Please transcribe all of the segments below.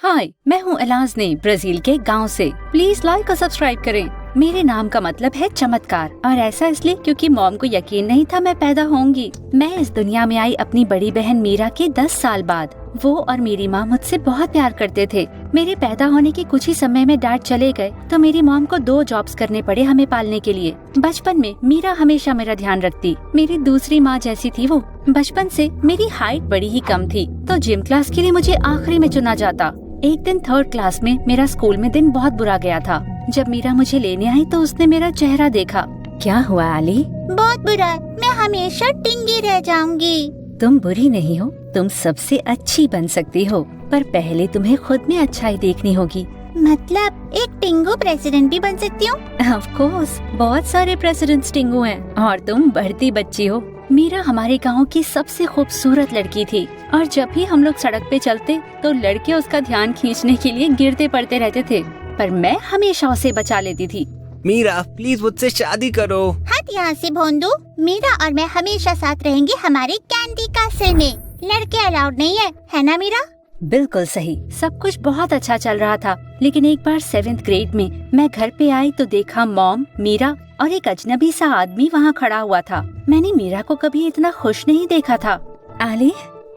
हाय, मैं हूँ एलाज़नी ब्राजील के गांव से। प्लीज लाइक और सब्सक्राइब करें। मेरे नाम का मतलब है चमत्कार, और ऐसा इसलिए क्योंकि मॉम को यकीन नहीं था मैं पैदा होंगी। मैं इस दुनिया में आई अपनी बड़ी बहन मीरा के 10 साल बाद। वो और मेरी माँ मुझसे बहुत प्यार करते थे। मेरे पैदा होने के कुछ ही समय में डैड चले गए, तो मेरी मॉम को 2 जॉब्स करने पड़े हमें पालने के लिए। बचपन में मीरा हमेशा मेरा ध्यान रखती। मेरी दूसरी माँ जैसी थी वो। बचपन से मेरी हाइट बड़ी ही कम थी, तो जिम क्लास के लिए मुझे आखिरी में चुना जाता। एक दिन 3rd क्लास में मेरा स्कूल में दिन बहुत बुरा गया था। जब मीरा मुझे लेने आई तो उसने मेरा चेहरा देखा। क्या हुआ आली? बहुत बुरा, मैं हमेशा टिंगी रह जाऊंगी। तुम बुरी नहीं हो, तुम सबसे अच्छी बन सकती हो, पर पहले तुम्हें खुद में अच्छाई देखनी होगी। मतलब एक टिंगू प्रेसिडेंट भी बन सकती हूँ? ऑफ कोर्स, बहुत सारे प्रेसिडेंट्स टिंगू हैं, और तुम बढ़ती बच्ची हो। मीरा हमारे गांव की सबसे खूबसूरत लड़की थी, और जब भी हम लोग सड़क पे चलते तो लड़के उसका ध्यान खींचने के लिए गिरते पड़ते रहते थे, पर मैं हमेशा उसे बचा लेती थी। मीरा प्लीज मुझसे शादी करो। हट यहाँ से भोंदू। मीरा और मैं हमेशा साथ रहेंगे हमारे कैंडी कासल में। लड़के अलाउड नहीं है ना मीरा? बिल्कुल सही। सब कुछ बहुत अच्छा चल रहा था, लेकिन एक बार 7th ग्रेड में मैं घर पे आई तो देखा मॉम, मीरा और एक अजनबी सा आदमी वहाँ खड़ा हुआ था। मैंने मीरा को कभी इतना खुश नहीं देखा था। आली,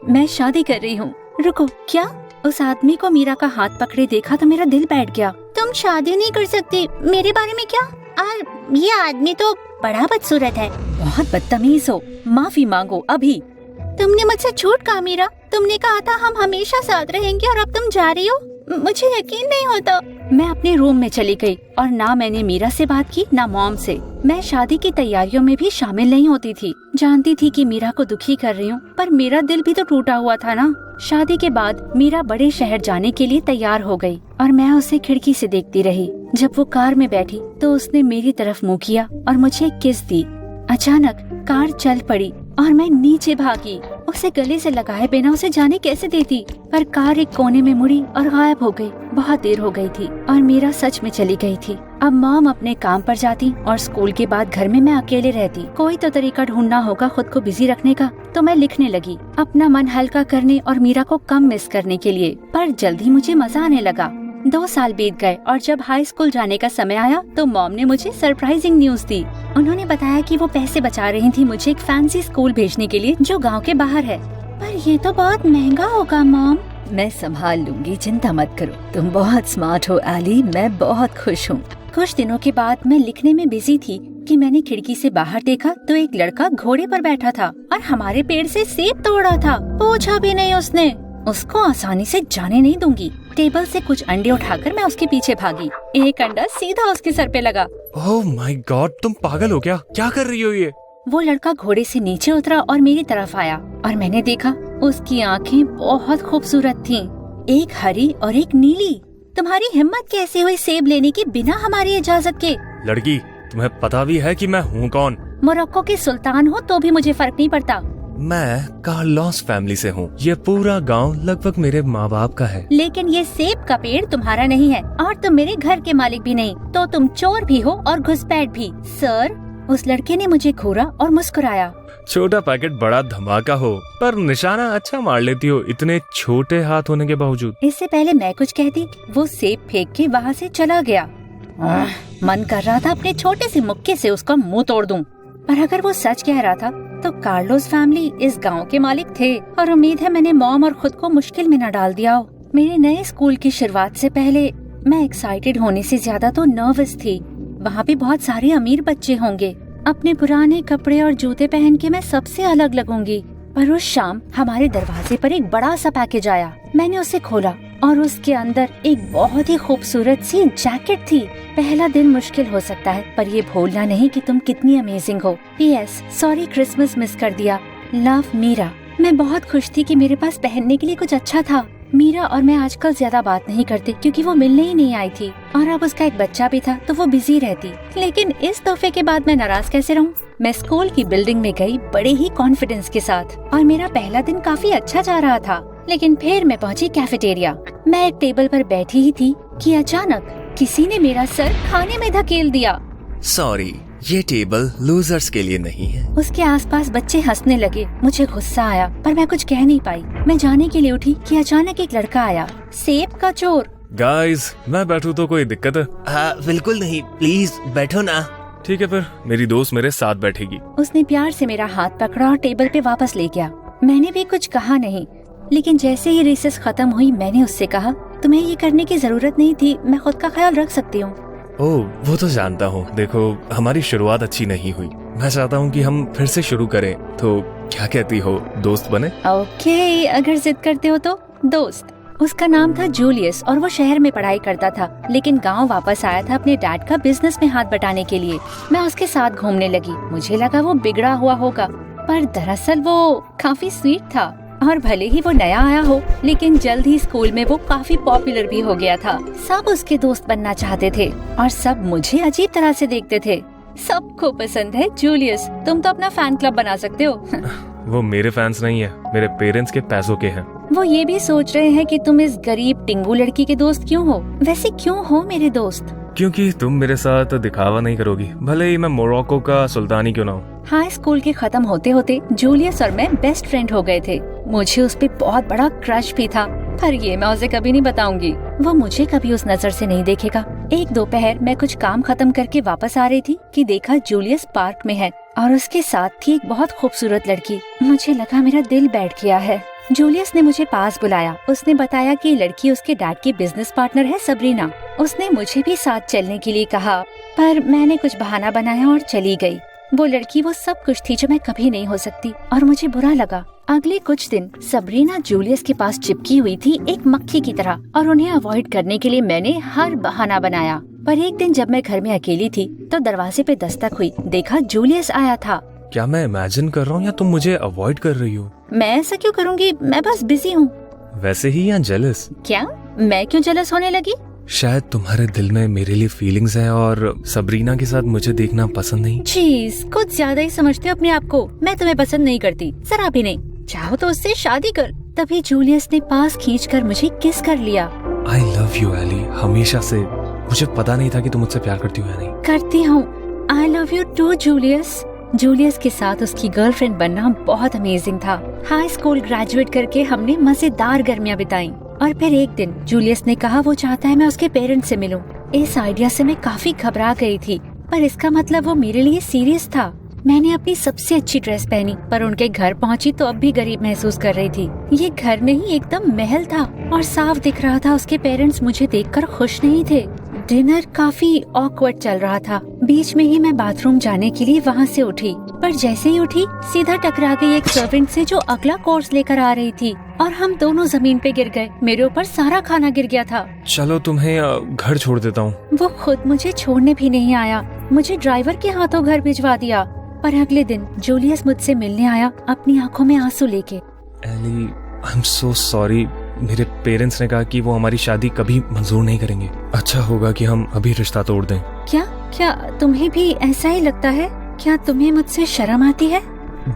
मैं शादी कर रही हूँ। रुको, क्या? उस आदमी को मीरा का हाथ पकड़े देखा तो मेरा दिल बैठ गया। तुम शादी नहीं कर सकती, मेरे बारे में क्या? और ये आदमी तो बड़ा बदसूरत है। बहुत बदतमीज हो, माफी मांगो अभी। तुमने मुझसे झूठ कहा मीरा। तुमने कहा था हम हमेशा साथ रहेंगे, और अब तुम जा रही हो। मुझे यकीन नहीं होता। मैं अपने रूम में चली गई, और ना मैंने मीरा से बात की ना मॉम से। मैं शादी की तैयारियों में भी शामिल नहीं होती थी। जानती थी कि मीरा को दुखी कर रही हूँ, पर मेरा दिल भी तो टूटा हुआ था ना। शादी के बाद मीरा बड़े शहर जाने के लिए तैयार हो गई, और मैं उसे खिड़की से देखती रही। जब वो कार में बैठी तो उसने मेरी तरफ मुँह किया और मुझे किस दी। अचानक कार चल पड़ी और मैं नीचे भागी। उसे गले से लगाए बिना उसे जाने कैसे देती, पर कार एक कोने में मुड़ी और गायब हो गई। बहुत देर हो गई थी और मीरा सच में चली गई थी। अब मॉम अपने काम पर जाती और स्कूल के बाद घर में मैं अकेले रहती। कोई तो तरीका ढूंढना होगा खुद को बिजी रखने का, तो मैं लिखने लगी, अपना मन हल्का करने और मीरा को कम मिस करने के लिए। पर जल्दी मुझे मजा आने लगा। 2 साल बीत गए और जब हाई स्कूल जाने का समय आया तो मॉम ने मुझे सरप्राइजिंग न्यूज दी। उन्होंने बताया कि वो पैसे बचा रही थी मुझे एक फैंसी स्कूल भेजने के लिए जो गांव के बाहर है। पर ये तो बहुत महंगा होगा मॉम। मैं संभाल लूंगी, चिंता मत करो। तुम बहुत स्मार्ट हो आली, मैं बहुत खुश हूँ। कुछ दिनों के बाद मैं लिखने में बिजी थी कि मैंने खिड़की से बाहर देखा तो एक लड़का घोड़े पर बैठा था और हमारे पेड़ से सेब तोड़ रहा था। पूछा भी नहीं उसने। उसको आसानी से जाने नहीं दूंगी। टेबल से कुछ अंडे उठाकर मैं उसके पीछे भागी। एक अंडा सीधा उसके सर पे लगा। ओह माय गॉड, तुम पागल हो क्या कर रही हो ये? वो लड़का घोड़े से नीचे उतरा और मेरी तरफ आया, और मैंने देखा उसकी आंखें बहुत खूबसूरत थीं, एक हरी और एक नीली। तुम्हारी हिम्मत कैसे हुई सेब लेने की बिना हमारी इजाजत के? लड़की, तुम्हें पता भी है कि मैं हूँ कौन? मोरक्को के सुल्तान हो तो भी मुझे फर्क नहीं पड़ता। मैं कार्लोस फैमिली से हूँ। ये पूरा गांव लगभग मेरे माँ बाप का है। लेकिन ये सेब का पेड़ तुम्हारा नहीं है, और तुम मेरे घर के मालिक भी नहीं, तो तुम चोर भी हो और घुसपैठ भी। सर, उस लड़के ने मुझे घूरा और मुस्कुराया। छोटा पैकेट बड़ा धमाका हो, पर निशाना अच्छा मार लेती हो इतने छोटे हाथ होने के बावजूद। इससे पहले मैं कुछ कहती, वो सेब फेंक के वहाँ से चला गया। मन कर रहा था अपने छोटे से मुक्के से उसका मुंह तोड़ दूं। पर अगर वो सच कह रहा था तो कार्लोस फैमिली इस गांव के मालिक थे, और उम्मीद है मैंने मॉम और खुद को मुश्किल में न डाल दिया हो। मेरे नए स्कूल की शुरुआत से पहले मैं एक्साइटेड होने से ज्यादा तो नर्वस थी। वहाँ भी बहुत सारे अमीर बच्चे होंगे। अपने पुराने कपड़े और जूते पहन के मैं सबसे अलग लगूंगी। पर उस शाम हमारे दरवाजे पर एक बड़ा सा पैकेज आया। मैंने उसे खोला और उसके अंदर एक बहुत ही खूबसूरत सी जैकेट थी। पहला दिन मुश्किल हो सकता है, पर ये भूलना नहीं कि तुम कितनी अमेजिंग हो। PS, सॉरी क्रिसमस मिस कर दिया। लव, मीरा। मैं बहुत खुश थी कि मेरे पास पहनने के लिए कुछ अच्छा था। मीरा और मैं आजकल ज्यादा बात नहीं करते क्योंकि वो मिलने ही नहीं आई थी, और अब उसका एक बच्चा भी था तो वो बिजी रहती। लेकिन इस तोहफे के बाद मैं नाराज कैसे रहूं? मैं स्कूल की बिल्डिंग में गई बड़े ही कॉन्फिडेंस के साथ, और मेरा पहला दिन काफी अच्छा जा रहा था। लेकिन फिर मैं पहुंची कैफेटेरिया। मैं एक टेबल पर बैठी ही थी कि अचानक किसी ने मेरा सर खाने में धकेल दिया। सॉरी, ये टेबल लूजर्स के लिए नहीं है। उसके आसपास बच्चे हंसने लगे। मुझे गुस्सा आया पर मैं कुछ कह नहीं पाई। मैं जाने के लिए उठी कि अचानक एक लड़का आया। सेब का चोर। गाइस, मैं बैठूं तो कोई दिक्कत है? बिल्कुल नहीं, प्लीज बैठो ना। ठीक है, फिर मेरी दोस्त मेरे साथ बैठेगी। उसने प्यार से मेरा हाथ पकड़ा और टेबल पे वापस ले गया। मैंने भी कुछ कहा नहीं, लेकिन जैसे ही रिसेस खत्म हुई मैंने उससे कहा, तुम्हें ये करने की जरूरत नहीं थी, मैं खुद का ख्याल रख सकती हूँ। ओह, वो तो जानता हूँ। देखो, हमारी शुरुआत अच्छी नहीं हुई। मैं चाहता हूँ कि हम फिर से शुरू करें, तो क्या कहती हो, दोस्त बने? ओके, अगर जिद करते हो तो दोस्त। उसका नाम था जूलियस और वो शहर में पढ़ाई करता था, लेकिन गांव वापस आया था अपने डैड का बिजनेस में हाथ बटाने के लिए। मैं उसके साथ घूमने लगी। मुझे लगा वो बिगड़ा हुआ होगा, पर दरअसल वो काफी स्वीट था। और भले ही वो नया आया हो, लेकिन जल्द ही स्कूल में वो काफी पॉपुलर भी हो गया था। सब उसके दोस्त बनना चाहते थे और सब मुझे अजीब तरह से देखते थे। सबको पसंद है जूलियस, तुम तो अपना फैन क्लब बना सकते हो। वो मेरे फैंस नहीं है, मेरे पेरेंट्स के पैसों के हैं। वो ये भी सोच रहे हैं कि तुम इस गरीब टिंगू लड़की के दोस्त क्यों हो। वैसे क्यों हो मेरे दोस्त? क्योंकि तुम मेरे साथ दिखावा नहीं करोगी, भले ही मैं मोरक्को का सुल्तान ही क्यों ना हो। हाई स्कूल के खत्म होते होते जूलियस और मैं बेस्ट फ्रेंड हो गए थे। मुझे उस पे बहुत बड़ा क्रश भी था, पर ये मैं उसे कभी नहीं बताऊंगी। वो मुझे कभी उस नजर से नहीं देखेगा। एक दोपहर मैं कुछ काम खत्म करके वापस आ रही थी कि देखा जूलियस पार्क में है और उसके साथ थी एक बहुत खूबसूरत लड़की। मुझे लगा मेरा दिल बैठ गया है। जूलियस ने मुझे पास बुलाया। उसने बताया कि लड़की उसके डैड की बिजनेस पार्टनर है, सबरीना। उसने मुझे भी साथ चलने के लिए कहा, पर मैंने कुछ बहाना बनाया और चली गई। वो लड़की वो सब कुछ थी जो मैं कभी नहीं हो सकती और मुझे बुरा लगा। अगले कुछ दिन सबरीना जूलियस के पास चिपकी हुई थी एक मक्खी की तरह, और उन्हें अवॉइड करने के लिए मैंने हर बहाना बनाया। पर एक दिन जब मैं घर में अकेली थी तो दरवाजे पे दस्तक हुई। देखा जूलियस आया था। क्या मैं इमेजिन कर रहा हूँ या तुम मुझे अवॉइड कर रही हो? मैं ऐसा क्यों करूँगी, मैं बस बिजी हूँ। वैसे ही या जेलस? क्या मैं क्यों जेलस होने लगी? शायद तुम्हारे दिल में मेरे लिए फीलिंग्स हैं और सबरीना के साथ मुझे देखना पसंद नहीं। चीज, कुछ ज्यादा ही समझते हो अपने आप को। मैं तुम्हें पसंद नहीं करती, जरा भी नहीं। चाहो तो उससे शादी कर। तभी जूलियस ने पास खींचकर मुझे किस कर लिया। आई लव यू एली, हमेशा से। मुझे पता नहीं था कि तुम मुझसे प्यार करती हो या नहीं। करती हूँ। I love you too Julius. Julius के साथ उसकी गर्लफ्रेंड बनना बहुत अमेजिंग था। हाई स्कूल ग्रेजुएट करके हमने मजेदार गर्मियाँ बिताई और फिर एक दिन जूलियस ने कहा वो चाहता है मैं उसके पेरेंट्स से मिलूं। इस आइडिया से मैं काफी घबरा गई थी, पर इसका मतलब वो मेरे लिए सीरियस था। मैंने अपनी सबसे अच्छी ड्रेस पहनी, पर उनके घर पहुंची तो अब भी गरीब महसूस कर रही थी। ये घर नहीं, एकदम महल था और साफ दिख रहा था उसके पेरेंट्स मुझे देखकर खुश नहीं थे। डिनर काफी ऑकवर्ड चल रहा था। बीच में ही मैं बाथरूम जाने के लिए वहाँ से उठी, पर जैसे ही उठी सीधा टकरा गई एक सर्वेंट से जो अगला कोर्स लेकर आ रही थी और हम दोनों जमीन पे गिर गए। मेरे ऊपर सारा खाना गिर गया था। चलो तुम्हें घर छोड़ देता हूँ। वो खुद मुझे छोड़ने भी नहीं आया, मुझे ड्राइवर के हाथों घर भिजवा दिया। पर अगले दिन जूलियस मुझसे मिलने आया अपनी आंखों में आंसू लेके। Ellie, I am so sorry. मेरे पेरेंट्स ने कहा कि वो हमारी शादी कभी मंजूर नहीं करेंगे। अच्छा होगा कि हम अभी रिश्ता तोड़ दें। क्या तुम्हें भी ऐसा ही लगता है? क्या तुम्हें मुझसे शर्म आती है?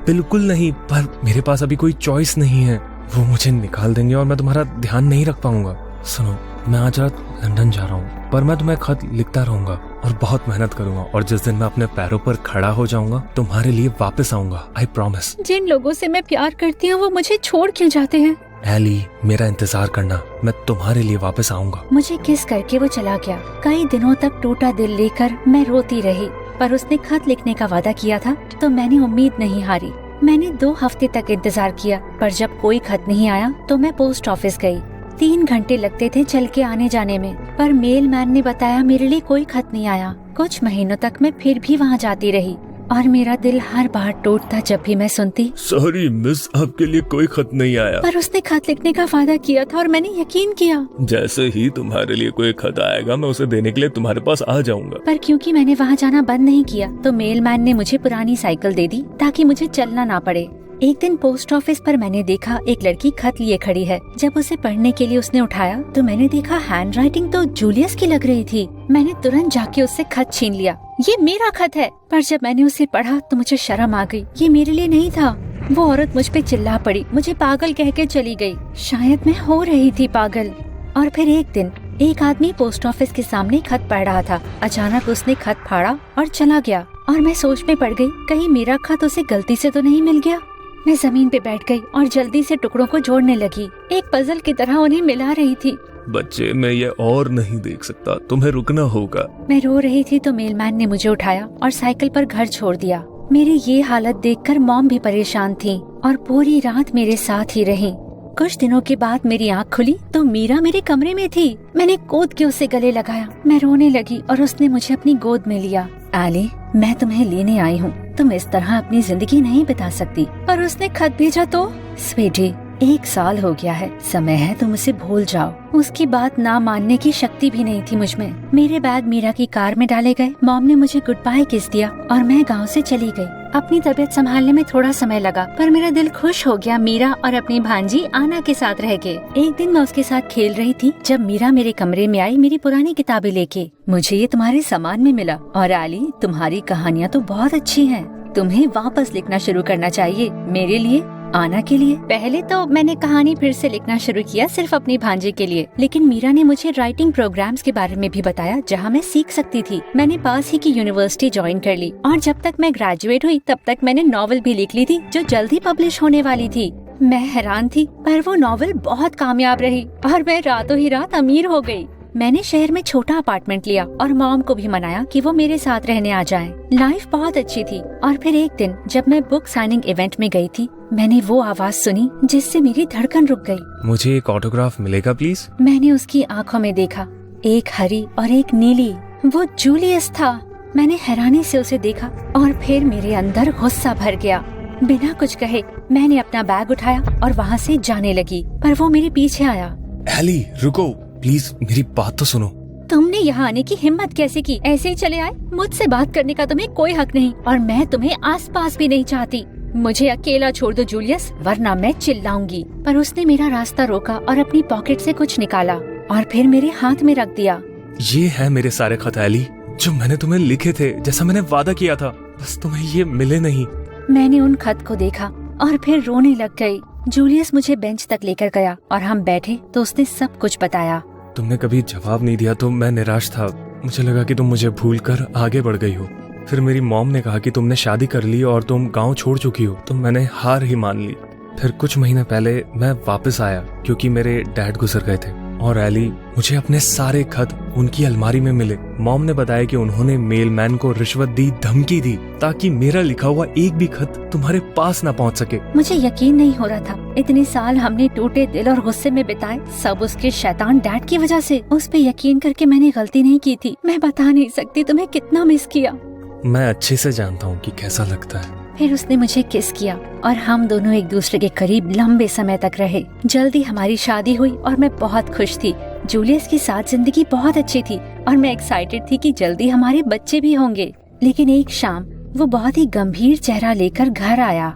बिल्कुल नहीं, पर मेरे पास अभी कोई चॉइस नहीं है। वो मुझे निकाल देंगे और मैं तुम्हारा ध्यान नहीं रख पाऊंगा। सुनो, मैं आज रात लंदन जा रहा हूँ, पर मैं तुम्हें खत लिखता रहूंगा और बहुत मेहनत करूंगा, और जिस दिन मैं अपने पैरों पर खड़ा हो जाऊंगा तुम्हारे लिए वापस आऊंगा। I promise. जिन लोगों से मैं प्यार करती हूँ वो मुझे छोड़ क्यों जाते हैं? एली, मेरा इंतजार करना, मैं तुम्हारे लिए वापस आऊंगा। मुझे किस करके वो चला गया। कई दिनों तक टूटा दिल लेकर मैं रोती रही, पर उसने खत लिखने का वादा किया था तो मैंने उम्मीद नहीं हारी। मैंने 2 हफ्ते तक इंतजार किया, पर जब कोई खत नहीं आया तो मैं पोस्ट ऑफिस गई। 3 घंटे लगते थे चल के आने जाने में, पर मेल मैन ने बताया मेरे लिए कोई खत नहीं आया। कुछ महीनों तक मैं फिर भी वहाँ जाती रही और मेरा दिल हर बार टूटता जब भी मैं सुनती, सॉरी मिस, आपके लिए कोई खत नहीं आया। पर उसने खत लिखने का वादा किया था और मैंने यकीन किया। जैसे ही तुम्हारे लिए कोई खत आएगा मैं उसे देने के लिए तुम्हारे पास आ जाऊंगा। पर क्योंकि मैंने वहाँ जाना बंद नहीं किया तो मेलमैन ने मुझे पुरानी साइकिल दे दी ताकि मुझे चलना ना पड़े। एक दिन पोस्ट ऑफिस पर मैंने देखा एक लड़की खत लिए खड़ी है। जब उसे पढ़ने के लिए उसने उठाया तो मैंने देखा हैंड राइटिंग तो जूलियस की लग रही थी। मैंने तुरंत जाके उससे खत छीन लिया। ये मेरा खत है। पर जब मैंने उसे पढ़ा तो मुझे शर्म आ गई, ये मेरे लिए नहीं था। वो औरत मुझ पे चिल्ला पड़ी, मुझे पागल कह के चली गई। शायद मैं हो रही थी पागल। और फिर एक दिन एक आदमी पोस्ट ऑफिस के सामने खत पढ़ रहा था। अचानक उसने खत फाड़ा और चला गया। और मैं सोच में पड़ गई, कहीं मेरा खत उसे गलती से तो नहीं मिल गया। मैं जमीन पे बैठ गई और जल्दी से टुकड़ों को जोड़ने लगी, एक पजल की तरह उन्हें मिला रही थी। बच्चे, मैं ये और नहीं देख सकता, तुम्हें रुकना होगा। मैं रो रही थी तो मेलमैन ने मुझे उठाया और साइकिल पर घर छोड़ दिया। मेरी ये हालत देखकर मॉम भी परेशान थी और पूरी रात मेरे साथ ही रही। कुछ दिनों के बाद मेरी आँख खुली तो मीरा मेरे कमरे में थी। मैंने कूद के उसे गले लगाया, मैं रोने लगी और उसने मुझे अपनी गोद में लिया। एली, मैं तुम्हें लेने आई हूँ, तुम इस तरह अपनी जिंदगी नहीं बिता सकती। पर उसने खत भेजा तो। स्वीटी, 1 साल हो गया है, समय है तुम उसे भूल जाओ। उसकी बात ना मानने की शक्ति भी नहीं थी मुझ में। मेरे बैग मीरा की कार में डाले गए, मॉम ने मुझे गुड बाय किस दिया और मैं गांव से चली गई। अपनी तबीयत संभालने में थोड़ा समय लगा, पर मेरा दिल खुश हो गया मीरा और अपनी भांजी आना के साथ रह के। एक दिन मैं उसके साथ खेल रही थी जब मीरा मेरे कमरे में आई मेरी पुरानी किताबें लेके। मुझे ये तुम्हारे सामान में मिला और एली, तुम्हारी कहानियाँ तो बहुत अच्छी हैं। तुम्हें वापस लिखना शुरू करना चाहिए, मेरे लिए, आना के लिए। पहले तो मैंने कहानी फिर से लिखना शुरू किया सिर्फ अपनी भांजे के लिए, लेकिन मीरा ने मुझे राइटिंग प्रोग्राम्स के बारे में भी बताया जहाँ मैं सीख सकती थी। मैंने पास ही की यूनिवर्सिटी ज्वाइन कर ली और जब तक मैं ग्रेजुएट हुई तब तक मैंने नॉवेल भी लिख ली थी जो जल्द ही पब्लिश होने वाली थी। मैं हैरान थी, पर वो नॉवेल बहुत कामयाब रही और मैं रातों ही रात अमीर हो गई। मैंने शहर में छोटा अपार्टमेंट लिया और मॉम को भी मनाया कि वो मेरे साथ रहने आ जाएं। लाइफ बहुत अच्छी थी। और फिर एक दिन जब मैं बुक साइनिंग इवेंट में गई थी, मैंने वो आवाज सुनी जिससे मेरी धड़कन रुक गई। मुझे एक ऑटोग्राफ मिलेगा प्लीज? मैंने उसकी आंखों में देखा, एक हरी और एक नीली। वो जूलियस था। मैंने हैरानी से उसे देखा और फिर मेरे अंदर गुस्सा भर गया। बिना कुछ कहे मैंने अपना बैग उठाया और वहाँ से जाने लगी, पर वो मेरे पीछे आया। एली, रुको प्लीज, मेरी बात तो सुनो। तुमने यहाँ आने की हिम्मत कैसे की? ऐसे ही चले आए? मुझसे बात करने का तुम्हें कोई हक नहीं और मैं तुम्हें आसपास भी नहीं चाहती। मुझे अकेला छोड़ दो जूलियस, वरना मैं चिल्लाऊंगी। पर उसने मेरा रास्ता रोका और अपनी पॉकेट से कुछ निकाला और फिर मेरे हाथ में रख दिया। ये है मेरे सारे खत एली, जो मैंने तुम्हें लिखे थे, जैसा मैंने वादा किया था, बस तुम्हें ये मिले नहीं। मैंने उन खत को देखा और फिर रोने लग गई। जूलियस मुझे बेंच तक लेकर गया और हम बैठे तो उसने सब कुछ बताया। तुमने कभी जवाब नहीं दिया तो मैं निराश था। मुझे लगा कि तुम मुझे भूलकर आगे बढ़ गई हो। फिर मेरी मॉम ने कहा कि तुमने शादी कर ली और तुम गांव छोड़ चुकी हो, तो मैंने हार ही मान ली। फिर कुछ महीने पहले मैं वापस आया क्योंकि मेरे डैड गुजर गए थे। और एली, मुझे अपने सारे खत उनकी अलमारी में मिले। मॉम ने बताया कि उन्होंने मेलमैन को रिश्वत दी, धमकी दी, ताकि मेरा लिखा हुआ एक भी खत तुम्हारे पास ना पहुंच सके। मुझे यकीन नहीं हो रहा था। इतने साल हमने टूटे दिल और गुस्से में बिताए, सब उसके शैतान डैड की वजह से। उस पे यकीन करके मैंने गलती नहीं की थी। मैं बता नहीं सकती तुम्हें कितना मिस किया। मैं अच्छे से जानता हूँ कि कैसा लगता है। फिर उसने मुझे किस किया और हम दोनों एक दूसरे के करीब लंबे समय तक रहे। जल्दी हमारी शादी हुई और मैं बहुत खुश थी। जूलियस के साथ जिंदगी बहुत अच्छी थी और मैं एक्साइटेड थी कि जल्दी हमारे बच्चे भी होंगे। लेकिन एक शाम वो बहुत ही गंभीर चेहरा लेकर घर आया।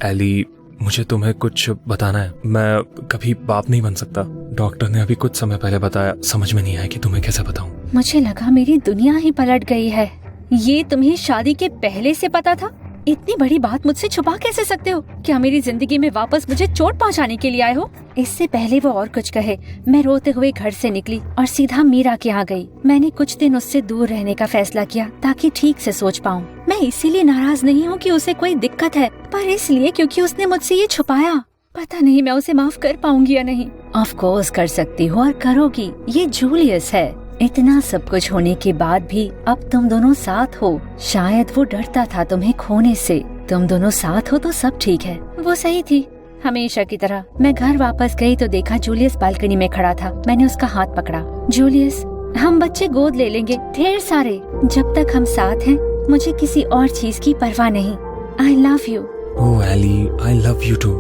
एली, मुझे तुम्हें कुछ बताना है। मैं कभी बाप नहीं बन सकता। डॉक्टर ने अभी कुछ समय पहले बताया, समझ में नहीं आया कि तुम्हें कैसे बताऊं। मुझे लगा मेरी दुनिया ही पलट गई है। ये तुम्हें शादी के पहले से पता था? इतनी बड़ी बात मुझसे छुपा कैसे सकते हो? क्या मेरी जिंदगी में वापस मुझे चोट पहुंचाने के लिए आए हो? इससे पहले वो और कुछ कहे, मैं रोते हुए घर से निकली और सीधा मीरा के यहाँ गई। मैंने कुछ दिन उससे दूर रहने का फैसला किया ताकि ठीक से सोच पाऊँ। मैं इसीलिए नाराज नहीं हूँ कि उसे कोई दिक्कत है, पर इसलिए क्योंकि उसने मुझसे ये छुपाया। पता नहीं मैं उसे माफ कर पाऊंगी या नहीं। ऑफ कोर्स कर सकती हो और करोगी। ये जूलियस है। इतना सब कुछ होने के बाद भी अब तुम दोनों साथ हो। शायद वो डरता था तुम्हें खोने से। तुम दोनों साथ हो तो सब ठीक है। वो सही थी, हमेशा की तरह। मैं घर वापस गई तो देखा जूलियस बालकनी में खड़ा था। मैंने उसका हाथ पकड़ा। जूलियस, हम बच्चे गोद ले लेंगे, ढेर सारे। जब तक हम साथ हैं, मुझे किसी और चीज की परवाह नहीं। I love you. Oh Ellie, I love you too.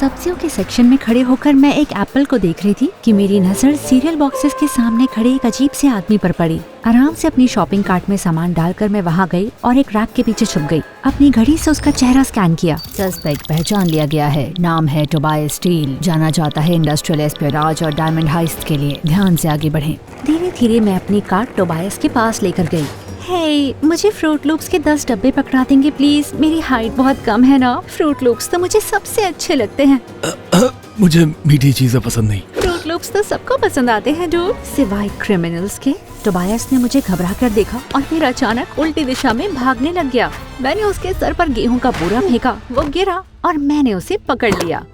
सब्जियों के सेक्शन में खड़े होकर मैं एक एप्पल को देख रही थी कि मेरी नजर सीरियल बॉक्सेस के सामने खड़े एक अजीब से आदमी पर पड़ी। आराम से अपनी शॉपिंग कार्ट में सामान डालकर मैं वहां गई और एक रैक के पीछे छुप गई। अपनी घड़ी से उसका चेहरा स्कैन किया। सस्पेक्ट पहचान लिया गया है। नाम है टोबायस स्टील। जाना जाता है इंडस्ट्रियल एस्पियोनाज और डायमंड हाइस्ट के लिए। ध्यान से आगे बढ़ें। धीरे धीरे मैं अपनी कार्ट टोबायस के पास लेकर गई। हे, मुझे फ्रूट लूप्स के 10 डब्बे पकड़ा देंगे प्लीज? मेरी हाइट बहुत कम है ना। फ्रूट लूप्स तो मुझे सबसे अच्छे लगते हैं। मुझे मीठी चीजें पसंद नहीं। फ्रूट लूप्स तो सबको पसंद आते हैं डूड, सिवाय क्रिमिनल्स के। टोबायस ने मुझे घबरा कर देखा और फिर अचानक उल्टी दिशा में भागने लग गया। मैंने उसके सर पर गेहूं का बोरा फेंका, वो गिरा और मैंने उसे पकड़ लिया।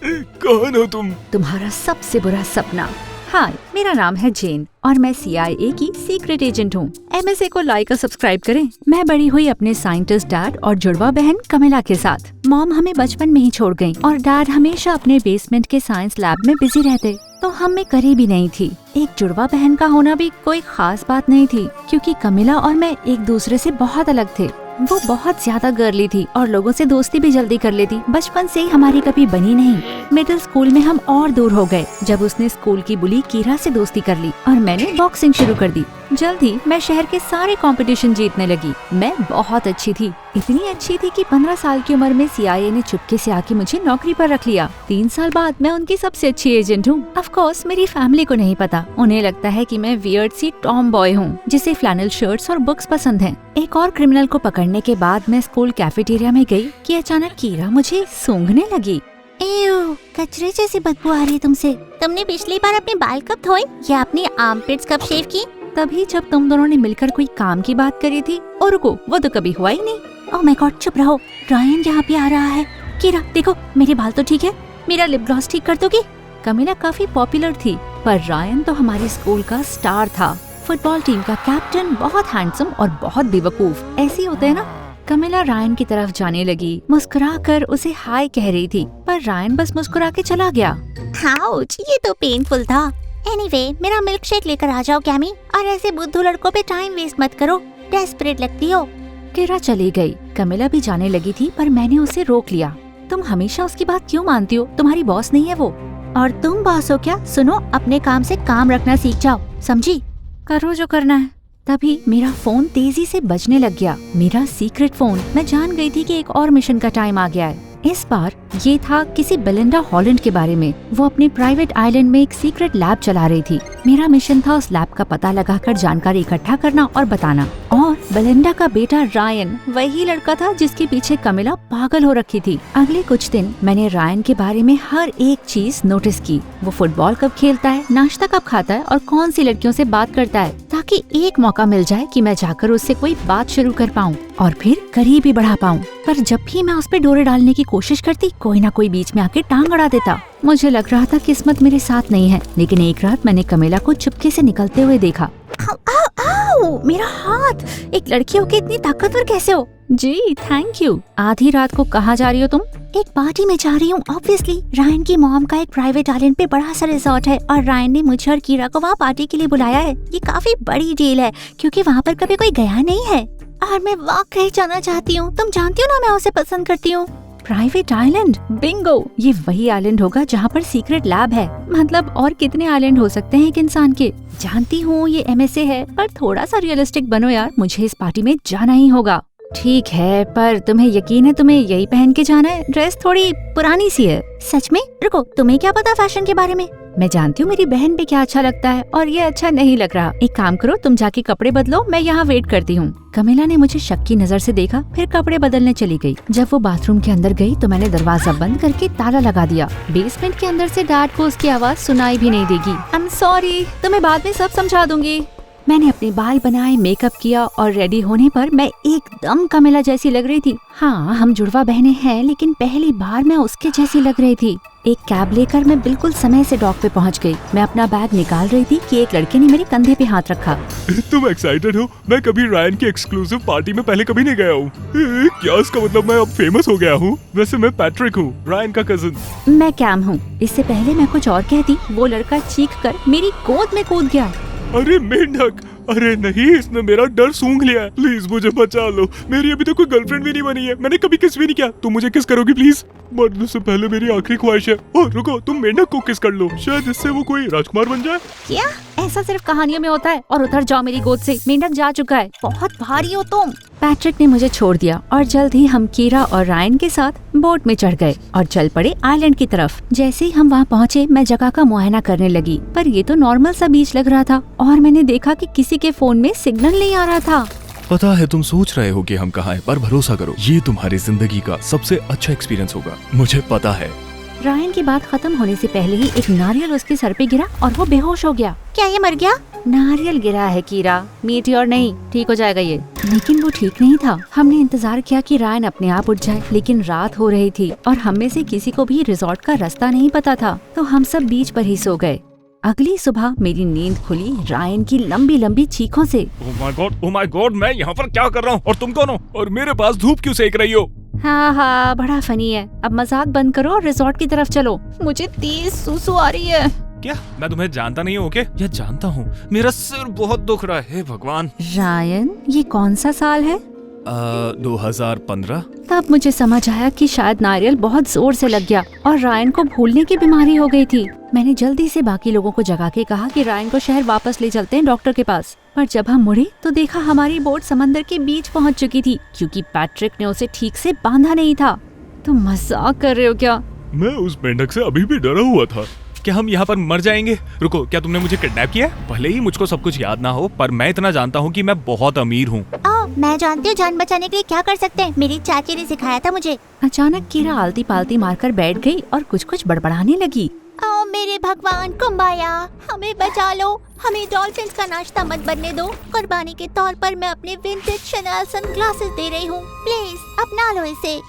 कौन हो तुम? तुम्हारा सबसे बुरा सपना। हाय, मेरा नाम है जेन और मैं CIA की सीक्रेट एजेंट हूँ। MSA को लाइक और सब्सक्राइब करें। मैं बड़ी हुई अपने साइंटिस्ट डैड और जुड़वा बहन कमिला के साथ। मॉम हमें बचपन में ही छोड़ गयी और डैड हमेशा अपने बेसमेंट के साइंस लैब में बिजी रहते, तो हम में करीबी नहीं थी। एक जुड़वा बहन का होना भी कोई खास बात नहीं थी, क्योंकि कमिला और मैं एक दूसरे से बहुत अलग थे। वो बहुत ज्यादा गर्ली थी और लोगों से दोस्ती भी जल्दी कर लेती। बचपन से ही हमारी कभी बनी नहीं। मिडिल स्कूल में हम और दूर हो गए जब उसने स्कूल की बुली कीरा से दोस्ती कर ली और मैंने बॉक्सिंग शुरू कर दी। जल्द ही मैं शहर के सारे कंपटीशन जीतने लगी। मैं बहुत अच्छी थी, इतनी अच्छी थी कि 15 साल की उम्र में CIA ने चुपके से आके मुझे नौकरी पर रख लिया। 3 साल बाद मैं उनकी सबसे अच्छी एजेंट हूँ। ऑफ कोर्स मेरी फैमिली को नहीं पता। उन्हें लगता है कि मैं वियर्ड सी टॉम बॉय हूँ जिसे फ्लैनल शर्ट्स और बुक्स पसंद हैं। एक और क्रिमिनल को पकड़ने के बाद मैं स्कूल कैफेटेरिया में गई कि अचानक कीरा मुझे सूंघने लगी। एव, कचरे जैसी बदबू आ रही है तुमसे। तुमने पिछली बार अपने बाल कब धोए या अपनी आर्मपिट्स कब शेव की? तभी जब तुम दोनों ने मिलकर कोई काम की बात करी थी। और रुको, वो तो कभी हुआ ही नहीं। ओह माय गॉड, चुप रहो। रायन यहाँ पे आ रहा है। कीरा देखो, मेरे बाल तो ठीक है। मेरा लिप ग्लॉस ठीक कर दोगी? कमिला काफी पॉपुलर थी, पर रायन तो हमारे स्कूल का स्टार था। फुटबॉल टीम का कैप्टन, बहुत हैंडसम और बहुत बेवकूफ। ऐसे ही होते हैं ना। कमिला रायन की तरफ जाने लगी, मुस्कुराकर उसे हाय कह रही थी, पर रायन बस मुस्कुरा के चला गया। हाउच, ये तो पेनफुल था। एनीवे, मेरा मिल्क शेक लेकर आ जाओ कैमी, और ऐसे बुद्धू लड़कों पे टाइम वेस्ट मत करो। डेस्परेट लगती हो। कीरा चली गई। कमिला भी जाने लगी थी, पर मैंने उसे रोक लिया। तुम हमेशा उसकी बात क्यों मानती हो? तुम्हारी बॉस नहीं है वो। और तुम बॉस हो क्या? सुनो, अपने काम से काम रखना सीख जाओ, समझी? करो जो करना है। तभी मेरा फोन तेजी से बजने लग गया। मेरा सीक्रेट फोन। मैं जान गई थी कि एक और मिशन का टाइम आ गया है। इस बार ये था किसी बेलिंडा हॉलैंड के बारे में। वो अपने प्राइवेट आइलैंड में एक सीक्रेट लैब चला रही थी। मेरा मिशन था उस लैब का पता लगाकर जानकारी इकट्ठा करना और बताना। और बेलिंडा का बेटा रायन वही लड़का था जिसके पीछे कमिला पागल हो रखी थी। अगले कुछ दिन मैंने रायन के बारे में हर एक चीज नोटिस की। वो फुटबॉल कब खेलता है, नाश्ता कब खाता है और कौन सी लड़कियों से बात करता है, ताकि एक मौका मिल जाए कि मैं जाकर उससे कोई बात शुरू कर पाऊँ और फिर करीब ही बढ़ा पाऊँ। पर जब भी मैं उस पे डोरे डालने की कोशिश करती, कोई ना कोई बीच में आके टांग अड़ा देता। मुझे लग रहा था किस्मत मेरे साथ नहीं है। लेकिन एक रात मैंने कमिला को चुपके से निकलते हुए देखा। आओ, मेरा हाथ। एक लड़की होके इतनी ताकतवर कैसे हो? जी थैंक यू। आधी रात को कहाँ जा रही हो तुम? एक पार्टी में जा रही हूँ ऑब्वियसली। रायन की मॉम का एक प्राइवेट आइलैंड पे बड़ा सा रिजॉर्ट है और रायन ने मुझे और कीरा को वहाँ पार्टी के लिए बुलाया है। ये काफी बड़ी डील है क्योंकि वहाँ पर कभी कोई गया नहीं है और मैं वाकई जाना चाहती हूँ। तुम जानती हो ना मैं उसे पसंद करती हूँ। Private island? बिंगो, ये वही आइलैंड होगा जहाँ पर सीक्रेट लैब है। मतलब और कितने आइलैंड हो सकते हैं एक इंसान के? जानती हूँ ये MSA है, पर थोड़ा सा रियलिस्टिक बनो यार। मुझे इस पार्टी में जाना ही होगा। ठीक है, पर तुम्हें यकीन है तुम्हें यही पहन के जाना है? ड्रेस थोड़ी पुरानी सी है। सच में? रुको, तुम्हें क्या पता फैशन के बारे में? मैं जानती हूँ मेरी बहन पे क्या अच्छा लगता है और ये अच्छा नहीं लग रहा। एक काम करो, तुम जाके कपड़े बदलो, मैं यहाँ वेट करती हूँ। कमिला ने मुझे शक की नजर से देखा, फिर कपड़े बदलने चली गई। जब वो बाथरूम के अंदर गई तो मैंने दरवाजा बंद करके ताला लगा दिया। बेसमेंट के अंदर से डैड को उसकी आवाज सुनाई भी नहीं देगी। आई एम सॉरी, तुम्हें बाद में सब समझा दूंगी। मैंने अपने बाल बनाए, मेकअप किया और रेडी होने पर मैं एकदम कमिला जैसी लग रही थी। हाँ, हम जुड़वा बहनें हैं, लेकिन पहली बार मैं उसके जैसी लग रही थी। एक कैब लेकर मैं बिल्कुल समय से डॉक पे पहुंच गई। मैं अपना बैग निकाल रही थी कि एक लड़के ने मेरे कंधे पे हाथ रखा। तुम एक्साइटेड हो? मैं कभी रायन की एक्सक्लूसिव पार्टी में पहले कभी नहीं गया हूँ। क्या इसका मतलब मैं अब फेमस हो गया हूँ? वैसे मैं पैट्रिक हूँ, रायन का कजिन। मैं कैम हूँ। इससे पहले मैं कुछ और कहती, वो लड़का चीख कर मेरी गोद में कूद गया। अरे मेंढक, अरे नहीं, इसने मेरा डर सूंघ लिया है। प्लीज मुझे बचा लो। मेरी अभी तक कोई गर्लफ्रेंड भी नहीं बनी है। मैंने कभी किस भी नहीं किया। तुम मुझे किस करोगी प्लीज? मरने से पहले मेरी आखिरी ख्वाहिश है। ओह रुको, तुम मेंढक को किस कर लो, शायद इससे वो कोई राजकुमार बन जाए। क्या? ऐसा सिर्फ कहानियों में होता है। और उतर जाओ मेरी गोद से, मेंढक जा चुका है। बहुत भारी हो तुम। पैट्रिक ने मुझे छोड़ दिया और जल्द ही हम कीरा और रायन के साथ बोट में चढ़ गए और चल पड़े आइलैंड की तरफ। जैसे ही हम वहाँ पहुँचे, मैं जगह का मुआयना करने लगी, पर ये तो नॉर्मल सा बीच लग रहा था और मैंने देखा कि किसी के फोन में सिग्नल नहीं आ रहा था। पता है तुम सोच रहे हो कि हम कहाँ हैं, पर भरोसा करो ये तुम्हारी जिंदगी का सबसे अच्छा एक्सपीरियंस होगा, मुझे पता है। रायन की बात खत्म होने से पहले ही एक नारियल उसके सर पे गिरा और वो बेहोश हो गया। क्या ये मर गया? नारियल गिरा है कीरा, मीटियोर नहीं, ठीक हो जाएगा ये। लेकिन वो ठीक नहीं था। हमने इंतजार किया कि रायन अपने आप उठ जाए, लेकिन रात हो रही थी और हम में से किसी को भी रिजॉर्ट का रास्ता नहीं पता था, तो हम सब बीच पर ही सो गए। अगली सुबह मेरी नींद खुली रायन की लंबी लंबी चीखों से। ओह माय गॉड, मैं यहाँ पर क्या कर रहा हूँ और तुम कौन हो और मेरे पास धूप क्यों सेक रही हो? हाँ, बड़ा फनी है। अब मजाक बंद करो और रिजॉर्ट की तरफ चलो। मुझे तेज सुसु आ रही है। क्या मैं तुम्हें जानता नहीं हूँ? ओके, या जानता हूँ। मेरा सिर बहुत दुख रहा है, भगवान। रायन, ये कौन सा साल है? 2015। तब मुझे समझ आया कि शायद नारियल बहुत जोर से लग गया और रायन को भूलने की बीमारी हो गई थी। मैंने जल्दी से बाकी लोगों को जगा के कहा कि रायन को शहर वापस ले चलते हैं डॉक्टर के पास। पर जब हम मुड़े तो देखा हमारी बोट समंदर के बीच पहुंच चुकी थी, क्योंकि पैट्रिक ने उसे ठीक से बांधा नहीं था। तुम मजाक कर रहे हो क्या? मैं उस मेंढक से अभी भी डरा हुआ था। क्या हम यहाँ पर मर जाएंगे? रुको, क्या तुमने मुझे किडनैप किया? भले ही मुझको सब कुछ याद ना हो, पर मैं इतना जानता हूँ कि मैं बहुत अमीर हूँ। मैं जानती हूँ जान बचाने के लिए क्या कर सकते हैं। मेरी चाची ने सिखाया था मुझे। अचानक कीरा आलती पालती मारकर बैठ गई और कुछ कुछ बड़बड़ाने लगी। ओ मेरे भगवान कुम्बाया, हमें बचा लो, हमें डॉल्फिन्स का नाश्ता मत बनने दो। कुर्बानी के तौर पर मैं अपने विंटेज शैनल सनग्लासेस दे रही हूँ, प्लीज अपना लो इसे।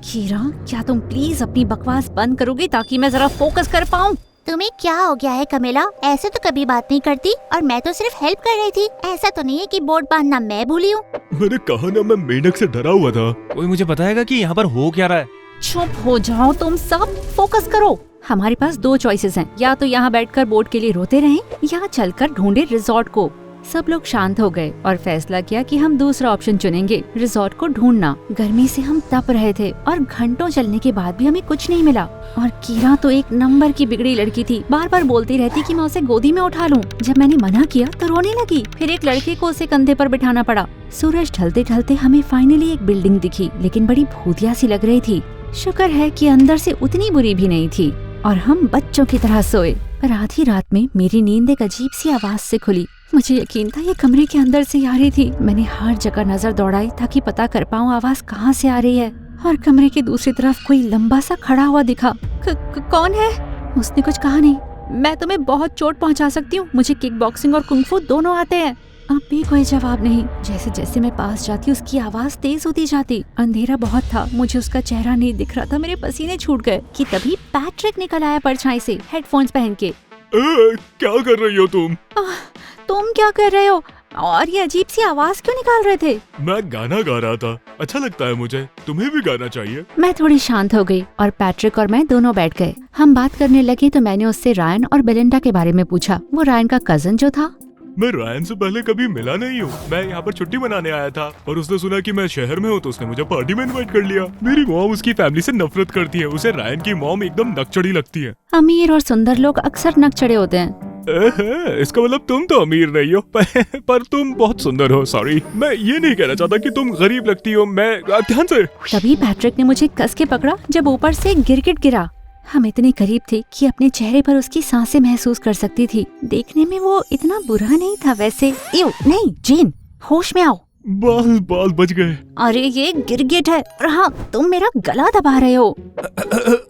कीरा, क्या तुम प्लीज अपनी बकवास बंद करोगी ताकि मैं जरा फोकस कर पाऊँ? तुम्हें क्या हो गया है कमेला? ऐसे तो कभी बात नहीं करती, और मैं तो सिर्फ हेल्प कर रही थी। ऐसा तो नहीं है कि बोट बांधना मैं भूली हूँ। मैंने कहा ना, मैं मेंढक से डरा हुआ था। कोई मुझे बताएगा कि यहाँ पर हो क्या रहा है? चुप हो जाओ तुम सब, फोकस करो। हमारे पास दो चॉइसेस हैं, या तो यहाँ बैठकर बोट के लिए रोते रहें या चलकर ढूंढे रिजॉर्ट को। सब लोग शांत हो गए और फैसला किया कि हम दूसरा ऑप्शन चुनेंगे, रिजॉर्ट को ढूंढना। गर्मी से हम तप रहे थे और घंटों चलने के बाद भी हमें कुछ नहीं मिला। और कीरा तो एक नंबर की बिगड़ी लड़की थी, बार बार बोलती रहती कि मैं उसे गोदी में उठा लूं। जब मैंने मना किया तो रोने लगी। फिर एक लड़के को उसे कंधे पर बिठाना पड़ा। सूरज ढलते ढलते हमें फाइनली एक बिल्डिंग दिखी, लेकिन बड़ी भूतिया सी लग रही थी। शुक्र है कि अंदर से उतनी बुरी भी नहीं थी और हम बच्चों की तरह सोए। पर आधी रात में मेरी नींद एक अजीब सी आवाज से खुली। मुझे यकीन था ये कमरे के अंदर से आ रही थी। मैंने हर जगह नजर दौड़ाई ताकि पता कर पाऊँ आवाज कहाँ से आ रही है, और कमरे की दूसरी तरफ कोई लंबा सा खड़ा हुआ दिखा। कौन है? उसने कुछ कहा नहीं। मैं तुम्हें बहुत चोट पहुंचा सकती हूँ, मुझे किक बॉक्सिंग और कुंग-फू दोनों आते हैं। अब भी कोई जवाब नहीं। जैसे जैसे मैं पास जाती उसकी आवाज तेज होती जाती। अंधेरा बहुत था, मुझे उसका चेहरा नहीं दिख रहा था। मेरे पसीने छूट गए कि तभी पैट्रिक निकल आया परछाई से, हेडफोन्स पहन के। क्या कर रही हो तुम? तुम क्या कर रहे हो? और ये अजीब सी आवाज क्यों निकाल रहे थे? मैं गाना गा रहा था, अच्छा लगता है मुझे। तुम्हें भी गाना चाहिए? मैं थोड़ी शांत हो गई और पैट्रिक और मैं दोनों बैठ गए। हम बात करने लगे तो मैंने उससे रायन और बेलिंडा के बारे में पूछा। वो रायन का कजन जो था। मैं रायन से पहले कभी मिला नहीं हूँ। मैं यहाँ पर छुट्टी मनाने आया था और उसने सुना कि मैं शहर में हूँ तो उसने मुझे पार्टी में इनवाइट कर लिया। मेरी मॉम उसकी फैमिली से नफरत करती है, उसे रायन की मॉम एकदम नकचड़ी लगती है। अमीर और सुंदर लोग अक्सर नकचड़े होते हैं। इसका मतलब तुम तो अमीर नहीं हो पर तुम बहुत सुंदर हो। सॉरी, मैं ये नहीं कहना चाहता कि तुम गरीब लगती हो। मैं ध्यान से। तभी पैट्रिक ने मुझे कस के पकड़ा जब ऊपर से गिरगिट गिरा। हम इतने करीब थे कि अपने चेहरे पर उसकी सांसें महसूस कर सकती थी। देखने में वो इतना बुरा नहीं था वैसे। नहीं जेन, होश में आओ। बाल बच गए। अरे ये गिरगिट है, और हाँ तुम मेरा गला दबा रहे हो।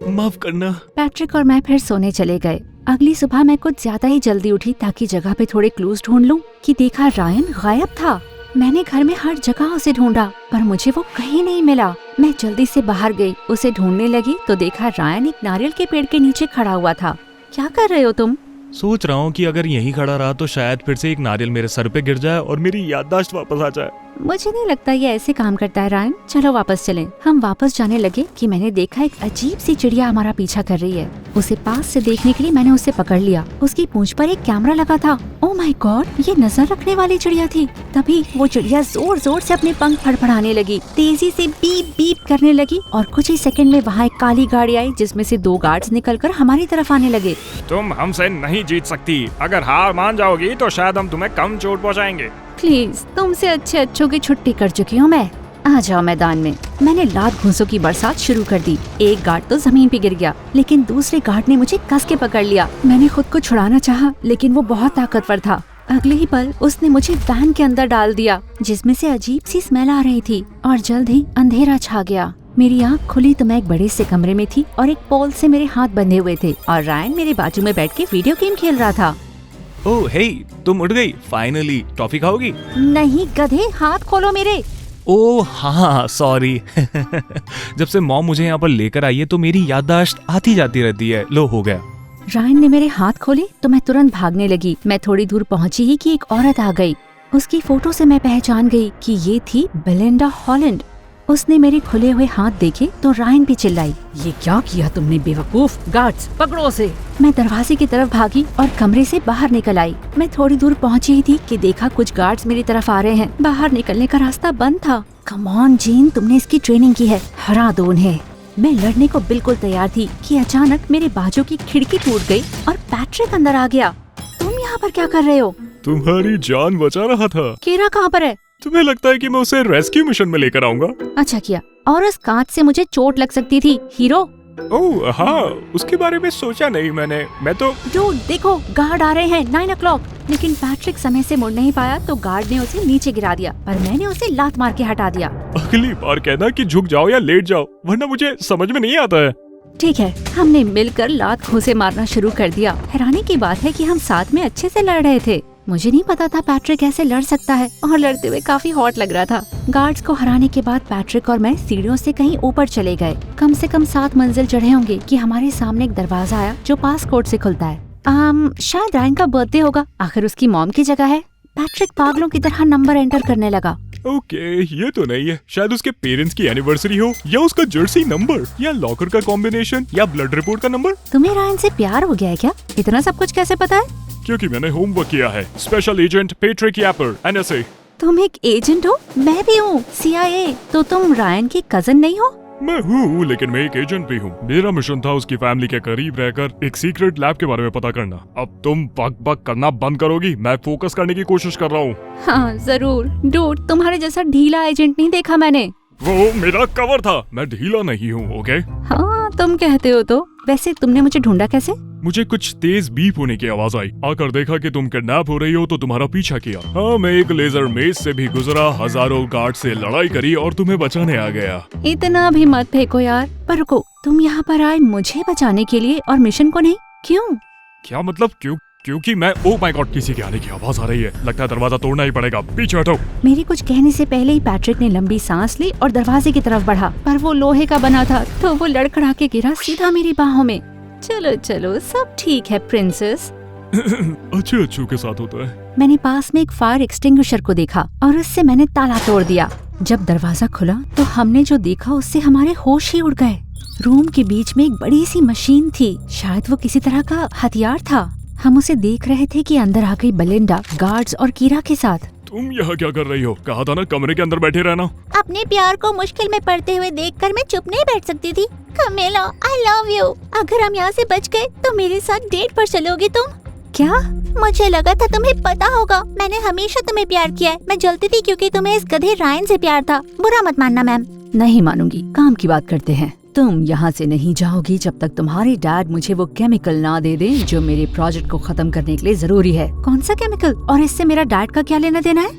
माफ करना। पैट्रिक और मैं फिर सोने चले गए। अगली सुबह मैं कुछ ज्यादा ही जल्दी उठी ताकि जगह पे थोड़े क्लूज ढूंढ लूं कि देखा रायन गायब था। मैंने घर में हर जगह उसे ढूंढा पर मुझे वो कहीं नहीं मिला। मैं जल्दी से बाहर गई, उसे ढूंढने लगी तो देखा रायन एक नारियल के पेड़ के नीचे खड़ा हुआ था। क्या कर रहे हो तुम? सोच रहा हूँ कि अगर यहीं खड़ा रहा तो शायद फिर से एक नारियल मेरे सर पे गिर जाए और मेरी याददाश्त वापस आ जाए। मुझे नहीं लगता ये ऐसे काम करता है रायन। चलो वापस चलें। हम वापस जाने लगे कि मैंने देखा एक अजीब सी चिड़िया हमारा पीछा कर रही है। उसे पास से देखने के लिए मैंने उसे पकड़ लिया। उसकी पूंछ पर एक कैमरा लगा था। ओह माय गॉड, ये नजर रखने वाली चिड़िया थी। तभी वो चिड़िया जोर जोर से अपने पंख फड़फड़ाने लगी, तेजी से बीप बीप करने लगी और कुछ ही सेकंड में वहाँ एक काली गाड़ी आई जिसमें से 2 गार्ड्स निकलकर हमारी तरफ आने लगे। तुम हमसे नहीं जीत सकती। अगर हार मान जाओगी तो शायद हम तुम्हें कम चोट पहुँचाएंगे। प्लीज, तुमसे अच्छों की छुट्टी कर चुकी हूँ मैं। आ जाओ मैदान में। मैंने लात घूंसों की बरसात शुरू कर दी। एक गार्ड तो जमीन पे गिर गया, लेकिन दूसरे गार्ड ने मुझे कस के पकड़ लिया। मैंने खुद को छुड़ाना चाहा, लेकिन वो बहुत ताकतवर था। अगले ही पल उसने मुझे वैन के अंदर डाल दिया, जिसमें से अजीब सी स्मेल आ रही थी और जल्द ही अंधेरा छा गया। मेरी आंख खुली तो मैं एक बड़े से कमरे में थी और एक पोल से मेरे हाथ बंधे हुए थे और रायन मेरे बाजू में बैठ के वीडियो गेम खेल रहा था। ओह हे, तुम उठ गई फाइनली। टॉफी खाओगी? नहीं गधे, हाथ खोलो मेरे। ओह हाँ सॉरी। जब से मॉम मुझे यहाँ पर लेकर आई है तो मेरी याददाश्त आती जाती रहती है। लो हो गया। रायन ने मेरे हाथ खोले तो मैं तुरंत भागने लगी। मैं थोड़ी दूर पहुंची ही कि एक औरत आ गई। उसकी फोटो से मैं पहचान गई कि ये थी बेलिंडा हॉलैंड। उसने मेरे खुले हुए हाथ देखे तो रायन भी चिल्लाई, ये क्या किया तुमने बेवकूफ, गार्ड्स पकड़ो उसे। मैं दरवाजे की तरफ भागी और कमरे से बाहर निकल आई। मैं थोड़ी दूर पहुंची ही थी कि देखा कुछ गार्ड्स मेरी तरफ आ रहे हैं। बाहर निकलने का रास्ता बंद था। कम ऑन जीन, तुमने इसकी ट्रेनिंग की है, हरा दो उन्हें। मैं लड़ने को बिल्कुल तैयार थी कि अचानक मेरे बाजू की खिड़की टूट गई और पैट्रिक अंदर आ गया। तुम यहाँ पर क्या कर रहे हो? तुम्हारी जान बचा रहा था। कीरा कहाँ पर है? तुम्हें लगता है कि मैं उसे रेस्क्यू मिशन में लेकर आऊंगा? अच्छा किया। और उस कांच से मुझे चोट लग सकती थी, हीरो। ओह हाँ, उसके बारे में सोचा नहीं मैंने। मैं तो डूड देखो, गार्ड आ रहे हैं 9 o'clock। लेकिन पैट्रिक समय से मुड़ नहीं पाया तो गार्ड ने उसे नीचे गिरा दिया, पर मैंने उसे लात मार के हटा दिया। अगली बार कहना कि झुक जाओ या लेट जाओ, वरना मुझे समझ में नहीं आता है। ठीक है, हमने मिलकर लात घूंसे मारना शुरू कर दिया। हैरानी की बात है कि हम साथ में अच्छे से लड़ रहे थे। मुझे नहीं पता था पैट्रिक ऐसे लड़ सकता है और लड़ते हुए काफी हॉट लग रहा था। गार्ड्स को हराने के बाद पैट्रिक और मैं सीढ़ियों से कहीं ऊपर चले गए। कम से कम 7 मंजिल चढ़े होंगे कि हमारे सामने एक दरवाजा आया जो पास कोर्ट से खुलता है। शायद रायन का बर्थडे होगा, आखिर उसकी मॉम की जगह है। पैट्रिक पागलों की तरह नंबर एंटर करने लगा। ओके, ये तो नहीं है। शायद उसके पेरेंट्स की एनिवर्सरी हो, या उसका जर्सी नंबर, या लॉकर का कॉम्बिनेशन, या ब्लड रिपोर्ट का नंबर। तुम्हें रायन से प्यार हो गया है क्या? इतना सब कुछ कैसे पता है? क्योंकि मैंने होमवर्क किया है। स्पेशल एजेंट पैट्रिक यापर, NSA। तुम एक एजेंट हो? मैं भी हूँ, CIA। तो तुम रायन की कजन नहीं हो? मैं हूँ, लेकिन मैं एक एजेंट भी हूँ। मेरा मिशन था उसकी फैमिली के करीब रहकर एक सीक्रेट लैब के बारे में पता करना। अब तुम बक बक करना बंद करोगी? मैं फोकस करने की कोशिश कर रहा हूँ। हाँ जरूर। डूड, तुम्हारे जैसा ढीला एजेंट नहीं देखा मैंने। वो मेरा कवर था, मैं ढीला नहीं हूँ। ओके हाँ तुम कहते हो तो। वैसे तुमने मुझे ढूंढा कैसे? मुझे कुछ तेज बीप होने की आवाज आई। आकर देखा कि तुम किडनैप हो रही हो तो तुम्हारा पीछा किया। हाँ, मैं एक लेजर मेज से भी गुजरा, हजारों गार्ड से लड़ाई करी और तुम्हें बचाने आ गया। इतना भी मत फेंको यार। पर रुको, तुम यहाँ पर आए मुझे बचाने के लिए और मिशन को नहीं? क्यों? क्या मतलब क्यों? क्योंकि मैं, ओह माय गॉड, किसी के आने की आवाज आ रही है। लगता है दरवाजा तोड़ना ही पड़ेगा। पीछे हटो। मेरे कुछ कहने से पहले ही पैट्रिक ने लंबी सांस ली और दरवाजे की तरफ बढ़ा, पर वो लोहे का बना था तो वो लड़खड़ा के गिरा सीधा मेरी बाहों में। चलो चलो, सब ठीक है प्रिंसेस। अच्छे के साथ होता है। मैंने पास में एक फायर एक्सटिंग्विशर को देखा और उससे मैंने ताला तोड़ दिया। जब दरवाजा खुला तो हमने जो देखा उससे हमारे होश ही उड़ गए। रूम के बीच में एक बड़ी सी मशीन थी, शायद वो किसी तरह का हथियार था। हम उसे देख रहे थे कि अंदर आ गई बेलिंडा, गार्ड्स और कीरा के साथ। तुम यहाँ क्या कर रही हो? कहा था ना कमरे के अंदर बैठे रहना। अपने प्यार को मुश्किल में पड़ते हुए देखकर मैं चुप नहीं बैठ सकती थी। कमेला, आई लव यू। अगर हम यहाँ से बच गए तो मेरे साथ डेट पर चलोगी तुम? क्या? मुझे लगा था तुम्हें पता होगा। मैंने हमेशा तुम्हें प्यार किया है। मैं जलती थी क्योंकि तुम्हें इस गधे रायन से प्यार था। बुरा मत मानना मैम। नहीं मानूंगी, काम की बात करते हैं। तुम यहाँ से नहीं जाओगी जब तक तुम्हारे डैड मुझे वो केमिकल ना दे दे जो मेरे प्रोजेक्ट को खत्म करने के लिए जरूरी है। कौन सा केमिकल? और इससे मेरा डैड का क्या लेना देना है?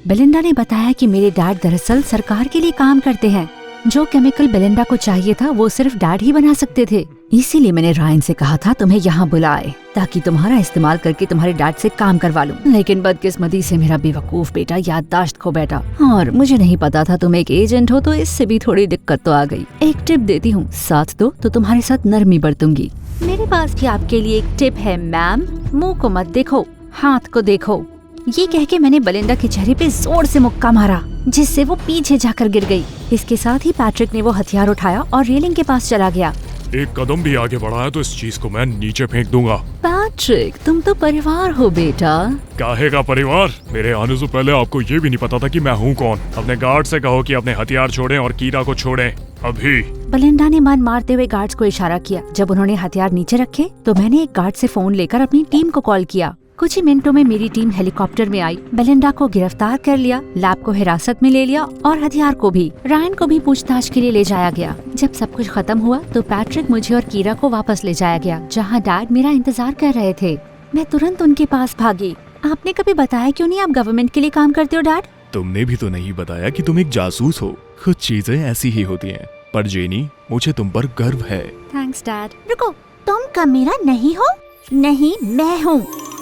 बेलिंडा ने बताया कि मेरे डैड दरअसल सरकार के लिए काम करते हैं। जो केमिकल बेलिंडा को चाहिए था वो सिर्फ डैड ही बना सकते थे। इसीलिए मैंने रायन से कहा था तुम्हें यहाँ बुलाए ताकि तुम्हारा इस्तेमाल करके तुम्हारे डैड से काम करवा लूं। लेकिन बदकिस्मती से मेरा बेवकूफ बेटा याददाश्त खो बैठा और मुझे नहीं पता था तुम एक एजेंट हो, तो इससे भी थोड़ी दिक्कत तो आ गई। एक टिप देती हूँ, साथ दो तो तुम्हारे साथ नरमी बरतूंगी। मेरे पास भी आपके लिए एक टिप है मैम। मुँह को मत देखो, हाथ को देखो। ये कह के मैंने बेलिंडा के चेहरे पे जोर से मुक्का मारा जिससे वो पीछे जाकर गिर गई। इसके साथ ही पैट्रिक ने वो हथियार उठाया और रेलिंग के पास चला गया। एक कदम भी आगे बढ़ाया तो इस चीज को मैं नीचे फेंक दूंगा। पैट्रिक, तुम तो परिवार हो बेटा। काहे का परिवार? मेरे आने से पहले आपको ये भी नहीं पता था कि मैं हूँ कौन। अपने गार्ड से कहो कि अपने हथियार छोड़ें और कीरा को छोड़ें अभी। बेलिंडा ने मन मारते हुए गार्ड्स को इशारा किया। जब उन्होंने हथियार नीचे रखे तो मैंने एक गार्ड से फोन लेकर अपनी टीम को कॉल किया। कुछ ही मिनटों में मेरी टीम हेलीकॉप्टर में आई। बेलिंडा को गिरफ्तार कर लिया, लैब को हिरासत में ले लिया और हथियार को भी। रायन को भी पूछताछ के लिए ले जाया गया। जब सब कुछ खत्म हुआ तो पैट्रिक, मुझे और कीरा को वापस ले जाया गया जहां डैड मेरा इंतजार कर रहे थे। मैं तुरंत उनके पास भागी। आपने कभी बताया क्यों नहीं आप गवर्नमेंट के लिए काम करते हो डैड? तुमने भी तो नहीं बताया कि तुम एक जासूस हो। कुछ चीजें ऐसी ही होती हैं। पर जेनी, मुझे तुम पर गर्व है। Thanks dad. रुको, तुम कमीरा नहीं हो? नहीं, मैं हूँ।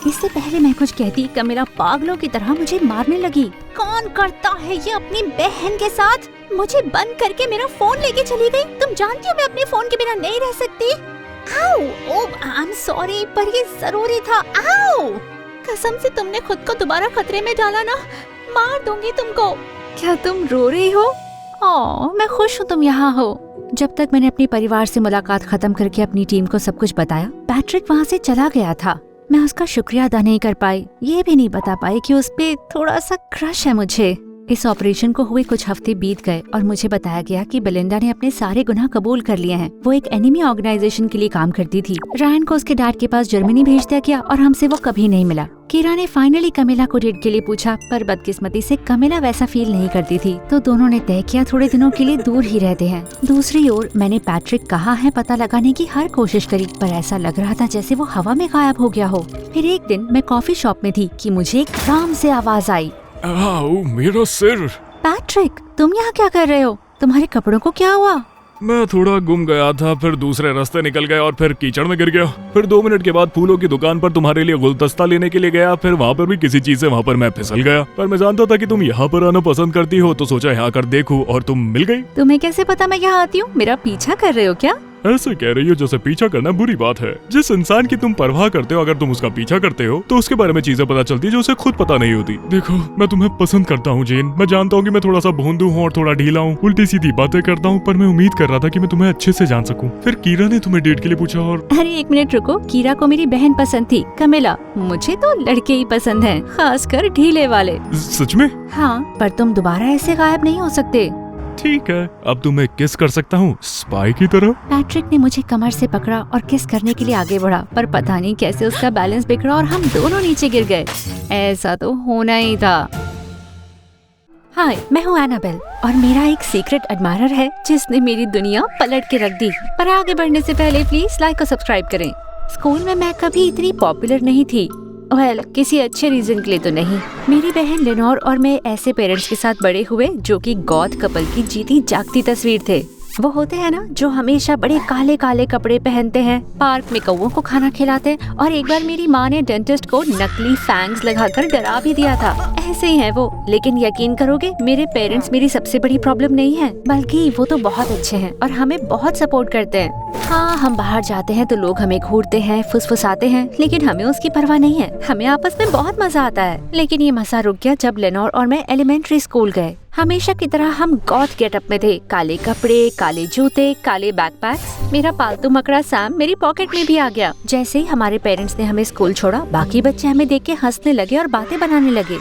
इससे पहले मैं कुछ कहती, कमीरा पागलों की तरह मुझे मारने लगी। कौन करता है ये अपनी बहन के साथ? मुझे बंद करके मेरा फोन लेके चली गई। तुम जानती हो मैं अपने फोन के बिना नहीं रह सकती। आओ, आई एम सॉरी, पर ये जरूरी था। आओ, कसम से तुमने खुद को दोबारा खतरे में डाला ना, मार दूंगी तुमको। क्या तुम रो रही हो? मैं खुश हूँ तुम यहाँ हो। जब तक मैंने अपने परिवार से मुलाकात खत्म करके अपनी टीम को सब कुछ बताया, पैट्रिक वहाँ से चला गया था। मैं उसका शुक्रिया अदा नहीं कर पाई, ये भी नहीं बता पाई कि उस पे थोड़ा सा क्रश है मुझे। इस ऑपरेशन को हुए कुछ हफ्ते बीत गए और मुझे बताया गया कि बेलिंडा ने अपने सारे गुनाह कबूल कर लिए हैं। वो एक एनिमी ऑर्गेनाइजेशन के लिए काम करती थी। रायन को उसके डैड के पास जर्मनी भेज दिया गया और हमसे वो कभी नहीं मिला। कीरा ने फाइनली कमिला को डेट के लिए पूछा, पर बदकिस्मती से कमिला वैसा फील नहीं करती थी, तो दोनों ने तय किया थोड़े दिनों के लिए दूर ही रहते हैं। दूसरी ओर मैंने पैट्रिक कहाँ है पता लगाने की हर कोशिश करी, पर ऐसा लग रहा था जैसे वो हवा में गायब हो गया हो। फिर एक दिन मैं कॉफी शॉप में थी कि मुझे एकदम से आवाज आई, मेरा सिर। पैट्रिक, तुम यहाँ क्या कर रहे हो? तुम्हारे कपड़ों को क्या हुआ? मैं थोड़ा गुम गया था, फिर दूसरे रास्ते निकल गया और फिर कीचड़ में गिर गया। फिर 2 मिनट के बाद फूलों की दुकान पर तुम्हारे लिए गुलदस्ता लेने के लिए गया। फिर वहाँ पर भी किसी चीज से वहाँ पर मैं फिसल गया। पर मैं जानता था कि तुम यहाँ पर आना पसंद करती हो, तो सोचा यहाँ कर देखूं, और तुम मिल गई। तुम्हें कैसे पता मैं यहाँ आती हूँ? मेरा पीछा कर रहे हो क्या? ऐसे कह रही हो जैसे पीछा करना बुरी बात है। जिस इंसान की तुम परवाह करते हो, अगर तुम उसका पीछा करते हो तो उसके बारे में चीजें पता चलती जो उसे खुद पता नहीं होती। देखो, मैं तुम्हें पसंद करता हूँ जेन। मैं जानता हूँ कि मैं थोड़ा सा भोंदू हूँ और थोड़ा ढीला हूँ, उल्टी सीधी बातें करता हूँ, पर मैं उम्मीद कर रहा था कि मैं तुम्हें अच्छे से जान सकूँ। फिर कीरा ने तुम्हें डेट के लिए पूछा और अरे एक मिनट रुको, कीरा को मेरी बहन पसंद थी कमिला। मुझे तो लड़के ही पसंद हैं, खासकर ढीले वाले। सच में? हाँ, पर तुम दोबारा ऐसे गायब नहीं हो सकते। ठीक है, अब तुम्हें किस कर सकता हूँ, स्पाई की तरह। पैट्रिक ने मुझे कमर से पकड़ा और किस करने के लिए आगे बढ़ा, पर पता नहीं कैसे उसका बैलेंस बिगड़ा और हम दोनों नीचे गिर गए। ऐसा तो होना ही था। हाय, मैं हूँ एनाबेल और मेरा एक सीक्रेट एडमायरर है जिसने मेरी दुनिया पलट के रख दी। पर आगे बढ़ने से पहले प्लीज लाइक और सब्सक्राइब करें। स्कूल में मैं कभी इतनी पॉपुलर नहीं थी। किसी अच्छे रीजन के लिए तो नहीं। मेरी बहन लेनोर और मैं ऐसे पेरेंट्स के साथ बड़े हुए जो कि गॉथ कपल की जीती जागती तस्वीर थे। वो होते हैं ना जो हमेशा बड़े काले काले कपड़े पहनते हैं, पार्क में कौवों को खाना खिलाते हैं, और एक बार मेरी माँ ने डेंटिस्ट को नकली फैंग्स लगाकर डरा भी दिया था। ऐसे ही है वो। लेकिन यकीन करोगे, मेरे पेरेंट्स मेरी सबसे बड़ी प्रॉब्लम नहीं है, बल्कि वो तो बहुत अच्छे हैं और हमें बहुत सपोर्ट करते हैं। हाँ, हम बाहर जाते हैं तो लोग हमें घूरते हैं, फुसफुसाते हैं, लेकिन हमें उसकी परवाह नहीं है। हमें आपस में बहुत मजा आता है। लेकिन ये मजा रुक गया जब लेनोर और मैं एलिमेंट्री स्कूल गए। हमेशा की तरह हम गॉथ गेटअप में थे, काले कपड़े, काले जूते, काले बैकपैक्स। मेरा पालतू मकड़ा सैम मेरी पॉकेट में भी आ गया। जैसे ही हमारे पेरेंट्स ने हमें स्कूल छोड़ा, बाकी बच्चे हमें देख के हंसने लगे और बातें बनाने लगे।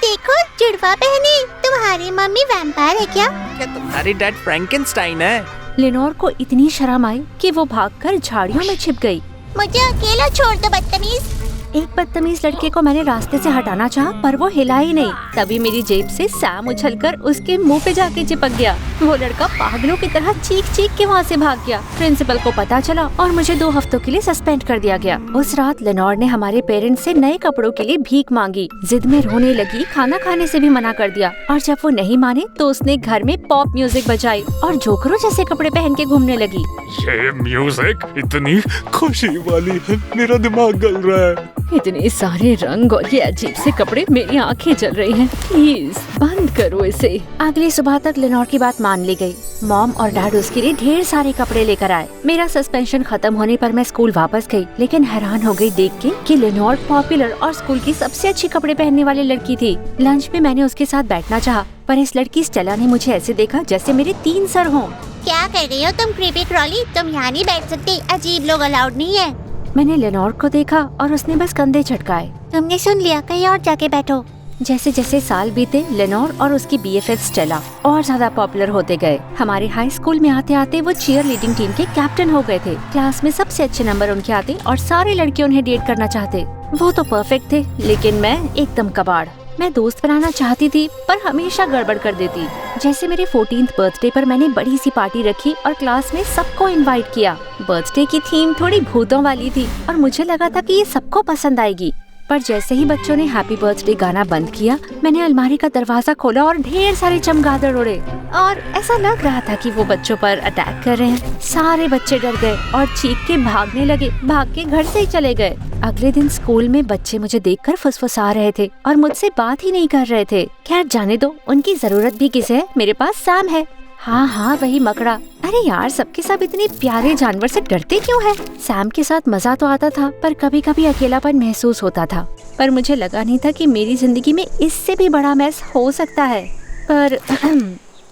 देखो, जुड़वा बहनी, तुम्हारी मम्मी वैम्पायर है क्या? क्या तुम्हारी डैड फ्रैंकेनस्टाइन है? लेनोर को इतनी शर्म आई कि वो भागकर झाड़ियों में छिप गई। मुझे अकेला छोड़ दो बदतमीज। एक बदतमीज लड़के को मैंने रास्ते से हटाना चाहा, पर वो हिला ही नहीं। तभी मेरी जेब से सैम उछलकर उसके मुंह पे जाके चिपक गया। वो लड़का पागलों की तरह चीख चीख के वहाँ से भाग गया। प्रिंसिपल को पता चला और मुझे 2 हफ्तों के लिए सस्पेंड कर दिया गया। उस रात लेनोर ने हमारे पेरेंट्स से नए कपड़ों के लिए भीख मांगी, जिद में रोने लगी, खाना खाने से भी मना कर दिया, और जब वो नहीं माने तो उसने घर में पॉप म्यूजिक बजाई और जोकरों जैसे कपड़े पहन के घूमने लगी। ये म्यूजिक इतनी खुशी वाली है, मेरा दिमाग गल रहा है। इतने सारे रंग और ये अजीब से कपड़े, मेरी आंखें जल रही हैं। प्लीज बंद करो इसे। अगली सुबह तक लेनोर की बात मान ली गई। मॉम और डैड उसके लिए ढेर सारे कपड़े लेकर आए। मेरा सस्पेंशन खत्म होने पर मैं स्कूल वापस गई, लेकिन हैरान हो गई देख के कि लेनोर पॉपुलर और स्कूल की सबसे अच्छी कपड़े पहनने वाली लड़की थी। लंच में मैंने उसके साथ बैठना चाहा, पर इस लड़की स्टेला ने मुझे ऐसे देखा जैसे मेरे 3 सर हों। क्या कर रही हो तुम क्रीपी क्रॉली? तुम यहाँ नहीं बैठ सकती, अजीब लोग अलाउड नहीं है। मैंने लेनोर को देखा और उसने बस कंधे झटकाए। तुमने सुन लिया, कहीं और जाके बैठो। जैसे जैसे साल बीते, लेनोर और उसकी BFF स्टेला और ज्यादा पॉपुलर होते गए। हमारे हाई स्कूल में आते आते वो चीयर लीडिंग टीम के कैप्टन हो गए थे। क्लास में सबसे अच्छे नंबर उनके आते और सारे लड़के उन्हें डेट करना चाहते। वो तो परफेक्ट थे, लेकिन मैं एकदम कबाड़। मैं दोस्त बनाना चाहती थी, पर हमेशा गड़बड़ कर देती। जैसे मेरे 14th बर्थडे पर मैंने बड़ी सी पार्टी रखी और क्लास में सबको इनवाइट किया। बर्थडे की थीम थोड़ी भूतों वाली थी और मुझे लगा था कि ये सबको पसंद आएगी। पर जैसे ही बच्चों ने हैप्पी बर्थडे गाना बंद किया, मैंने अलमारी का दरवाजा खोला और ढेर सारे चमगादड़ उड़े और ऐसा लग रहा था कि वो बच्चों पर अटैक कर रहे हैं। सारे बच्चे डर गए और चीख के भागने लगे, भाग के घर से ही चले गए। अगले दिन स्कूल में बच्चे मुझे देखकर फुसफुसा रहे थे और मुझसे बात ही नहीं कर रहे थे। खैर जाने दो, उनकी जरूरत भी किसे है, मेरे पास सैम है। हाँ वही मकड़ा। अरे यार, सबके सब इतने प्यारे जानवर से डरते क्यों है? सैम के साथ मजा तो आता था, पर कभी कभी अकेलापन महसूस होता था। पर मुझे लगा नहीं था कि मेरी जिंदगी में इससे भी बड़ा मैस हो सकता है। पर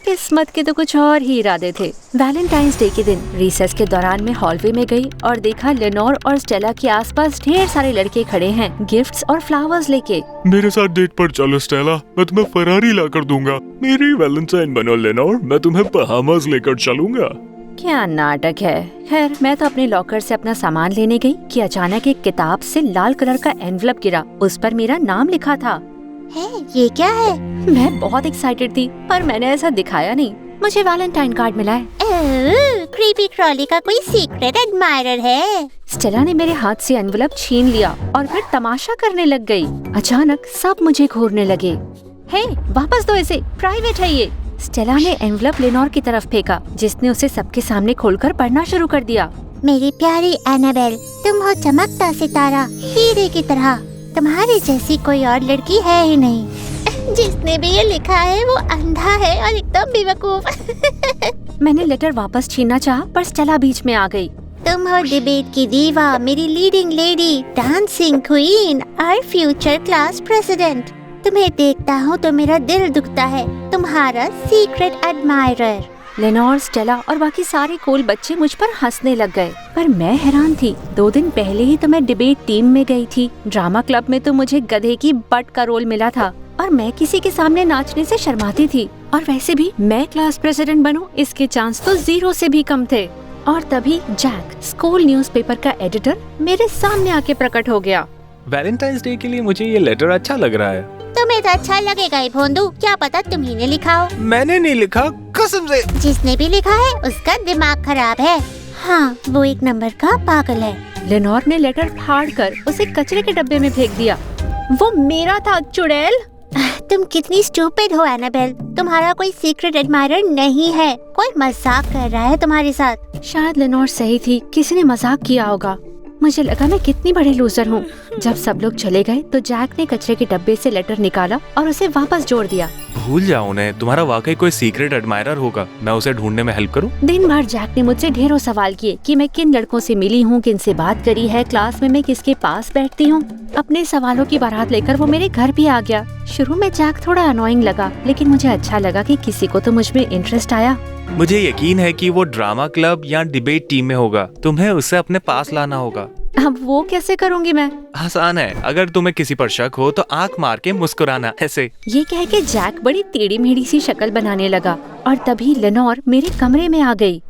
किस्मत के तो कुछ और ही इरादे थे। वैलेंटाइंस डे के दिन रिसेस के दौरान मैं हॉलवे में गई और देखा लेनोर और स्टेला के आसपास ढेर सारे लड़के खड़े हैं, गिफ्ट्स और फ्लावर्स लेके। मेरे साथ डेट पर चलो स्टेला, मैं तुम्हें फरारी ला कर दूंगा। मेरी वैलेंटाइन बनो लेनोर, मैं तुम्हें बहामास लेकर चलूंगा। क्या नाटक है। खैर मैं तो अपने लॉकर से अपना सामान लेने गई कि अचानक एक किताब से लाल कलर का एनवलप गिरा। उस पर मेरा नाम लिखा था। है ये क्या है? मैं बहुत एक्साइटेड थी, पर मैंने ऐसा दिखाया नहीं। मुझे वैलेंटाइन कार्ड मिला है। क्रीपी क्रॉली का कोई सीक्रेट एडमायरर है। स्टेला ने मेरे हाथ से एनवलप छीन लिया और फिर तमाशा करने लग गई। अचानक सब मुझे घूरने लगे। हे, वापस दो इसे, प्राइवेट है ये। स्टेला ने एनवलप लेनोर की तरफ फेंका, जिसने उसे सबके सामने खोलकर पढ़ना शुरू कर दिया। मेरी प्यारी एनाबेल, तुम हो चमकता सितारा, हीरे की तरह। तुम्हारी जैसी कोई और लड़की है ही नहीं। जिसने भी ये लिखा है वो अंधा है और एकदम बेवकूफ। मैंने लेटर वापस छीनना चाहा, पर स्टेला बीच में आ गई। तुम हो डिबेट की दीवा, मेरी लीडिंग लेडी, डांसिंग क्वीन और फ्यूचर क्लास प्रेसिडेंट। तुम्हें देखता हूँ तो मेरा दिल दुखता है। तुम्हारा सीक्रेट एडमायरर। लेनोर, स्टेला और बाकी सारे कूल बच्चे मुझ पर हंसने लग गए, पर मैं हैरान थी। 2 दिन पहले ही तो मैं डिबेट टीम में गई थी। ड्रामा क्लब में तो मुझे गधे की बट का रोल मिला था और मैं किसी के सामने नाचने से शर्माती थी। और वैसे भी मैं क्लास प्रेसिडेंट बनूं, इसके चांस तो 0 से भी कम थे। और तभी जैक, स्कूल न्यूज़पेपर का एडिटर, मेरे सामने आके प्रकट हो गया। वैलेंटाइंस डे के लिए मुझे ये लेटर अच्छा लग रहा है। तुम्हें तो अच्छा लगेगा ही भोंदू, क्या पता तुम्ही ने लिखा हो। मैंने नहीं लिखा, कसम से। जिसने भी लिखा है उसका दिमाग खराब है। हाँ, वो 1 नंबर का पागल है। लेनोर ने लेटर फाड़कर उसे कचरे के डब्बे में फेंक दिया। वो मेरा था, चुड़ैल। तुम कितनी स्टूपिड हो एनाबेल। तुम्हारा कोई सीक्रेट एडमायरर नहीं है। कोई मजाक कर रहा है तुम्हारे साथ। शायद लेनोर सही थी, किसी ने मजाक किया होगा। मुझे लगा मैं कितनी बड़ी लूजर हूँ। जब सब लोग चले गए तो जैक ने कचरे के डब्बे से लेटर निकाला और उसे वापस जोड़ दिया। भूल जाओ उन्हें, तुम्हारा वाकई कोई सीक्रेट एडमायरर होगा। मैं उसे ढूंढने में हेल्प करूं? दिन भर जैक ने मुझसे ढेरों सवाल किए कि मैं किन लड़कों से मिली हूँ, किन से बात करी है, क्लास में मैं किसके पास बैठती हूँ। अपने सवालों की बारात लेकर वो मेरे घर भी आ गया। शुरू में जैक थोड़ा अनोइंग लगा, लेकिन मुझे अच्छा लगा कि किसी को तो मुझ में इंटरेस्ट आया। मुझे यकीन है कि वो ड्रामा क्लब या डिबेट टीम में होगा। तुम्हें उसे अपने पास लाना होगा। अब वो कैसे करूँगी मैं? आसान है, अगर तुम्हें किसी पर शक हो तो आंख मार के मुस्कुराना, ऐसे। ये कह के जैक बड़ी टेढ़ी मेढ़ी सी शक्ल बनाने लगा और तभी लेनोर मेरे कमरे में आ गई।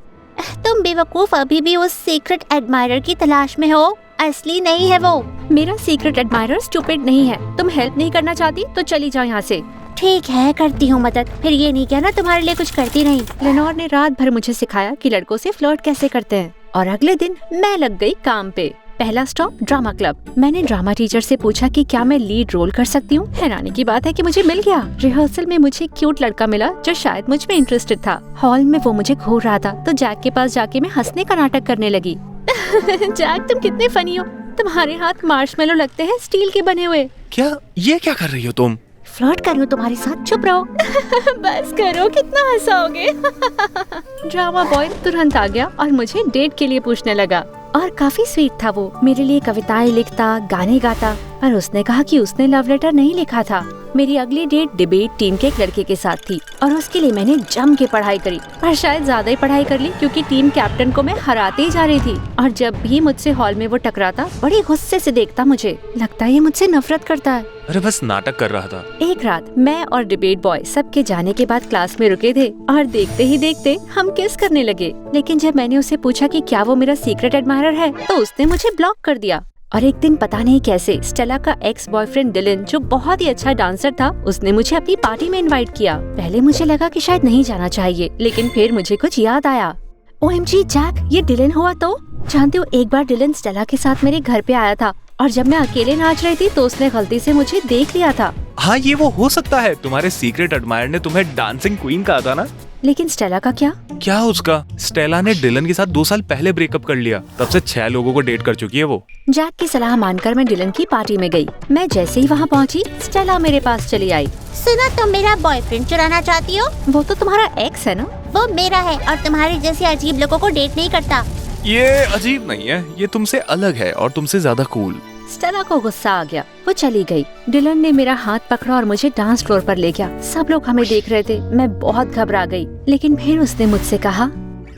तुम बेवकूफ अभी भी उस सीक्रेट एडमायरर की तलाश में हो। असली नहीं है वो। मेरा सीक्रेट एडमायरर स्टूपिड नहीं है। तुम हेल्प नहीं करना चाहती तो चली जाओ यहाँ से। ठीक है, करती हूँ मदद। फिर ये नहीं कहना तुम्हारे लिए कुछ करती नहीं। लेनोर ने रात भर मुझे सिखाया कि लड़कों से फ्लर्ट कैसे करते हैं और अगले दिन मैं लग गई काम पे। पहला स्टॉप ड्रामा क्लब। मैंने ड्रामा टीचर से पूछा कि क्या मैं लीड रोल कर सकती हूँ। हैरानी की बात है कि मुझे मिल गया। रिहर्सल में मुझे क्यूट लड़का मिला जो शायद मुझ में इंटरेस्टेड था। हॉल में वो मुझे घूर रहा था तो जैक के पास जाके मैं हंसने का नाटक करने लगी। जैक, तुम कितने फनी हो। तुम्हारे हाथ मार्शमेलो लगते हैं, स्टील के बने हुए। क्या ये क्या कर रही हो तुम? फ्लर्ट कर रही हूँ तुम्हारे साथ, चुप रहो। बस करो, कितना हंसाओगे। ड्रामा बॉय तुरंत आ गया और मुझे डेट के लिए पूछने लगा और काफी स्वीट था वो। मेरे लिए कविताएं लिखता, गाने गाता, पर उसने कहा कि उसने लव लेटर नहीं लिखा था। मेरी अगली डेट डिबेट टीम के एक लड़के के साथ थी और उसके लिए मैंने जम के पढ़ाई करी, पर शायद ज्यादा ही पढ़ाई कर ली क्योंकि टीम कैप्टन को मैं हराते ही जा रही थी। और जब भी मुझसे हॉल में वो टकराता, बड़े गुस्से से देखता मुझे। लगता है ये मुझसे नफरत करता है। अरे बस नाटक कर रहा था। एक रात मैं और डिबेट बॉय सबके जाने के बाद क्लास में रुके थे और देखते ही देखते हम किस करने लगे। लेकिन जब मैंने उसे पूछा कि क्या वो मेरा सीक्रेट एडमायरर है तो उसने मुझे ब्लॉक कर दिया। और एक दिन पता नहीं कैसे स्टेला का एक्स बॉयफ्रेंड डिलन, जो बहुत ही अच्छा डांसर था, उसने मुझे अपनी पार्टी में इनवाइट किया। पहले मुझे लगा कि शायद नहीं जाना चाहिए, लेकिन फिर मुझे कुछ याद आया। OMG जैक, ये डिलन हुआ तो? जानते हो, एक बार डिलन स्टेला के साथ मेरे घर पे आया था और जब मैं अकेले नाच रही थी तो उसने गलती से मुझे देख लिया था। हाँ, ये वो हो सकता है। तुम्हारे सीक्रेट एडमायर ने तुम्हें डांसिंग क्वीन कहा था ना। लेकिन स्टेला का क्या? क्या उसका? स्टेला ने डिलन के साथ 2 साल पहले ब्रेकअप कर लिया। तब से 6 लोगों को डेट कर चुकी है वो। जैक की सलाह मानकर मैं डिलन की पार्टी में गई। मैं जैसे ही वहाँ पहुँची, स्टेला मेरे पास चली आई। सुना, तुम मेरा बॉयफ्रेंड चुराना चाहती हो? वो तो तुम्हारा एक्स है ना? वो मेरा है और तुम्हारे जैसे अजीब लोगों को डेट नहीं करता। ये अजीब नहीं है, ये तुमसे अलग है और तुमसे ज्यादा कूल। स्टेला को गुस्सा आ गया, वो चली गई। डिलन ने मेरा हाथ पकड़ा और मुझे डांस फ्लोर पर ले गया। सब लोग हमें देख रहे थे। मैं बहुत घबरा गई, लेकिन फिर उसने मुझसे कहा,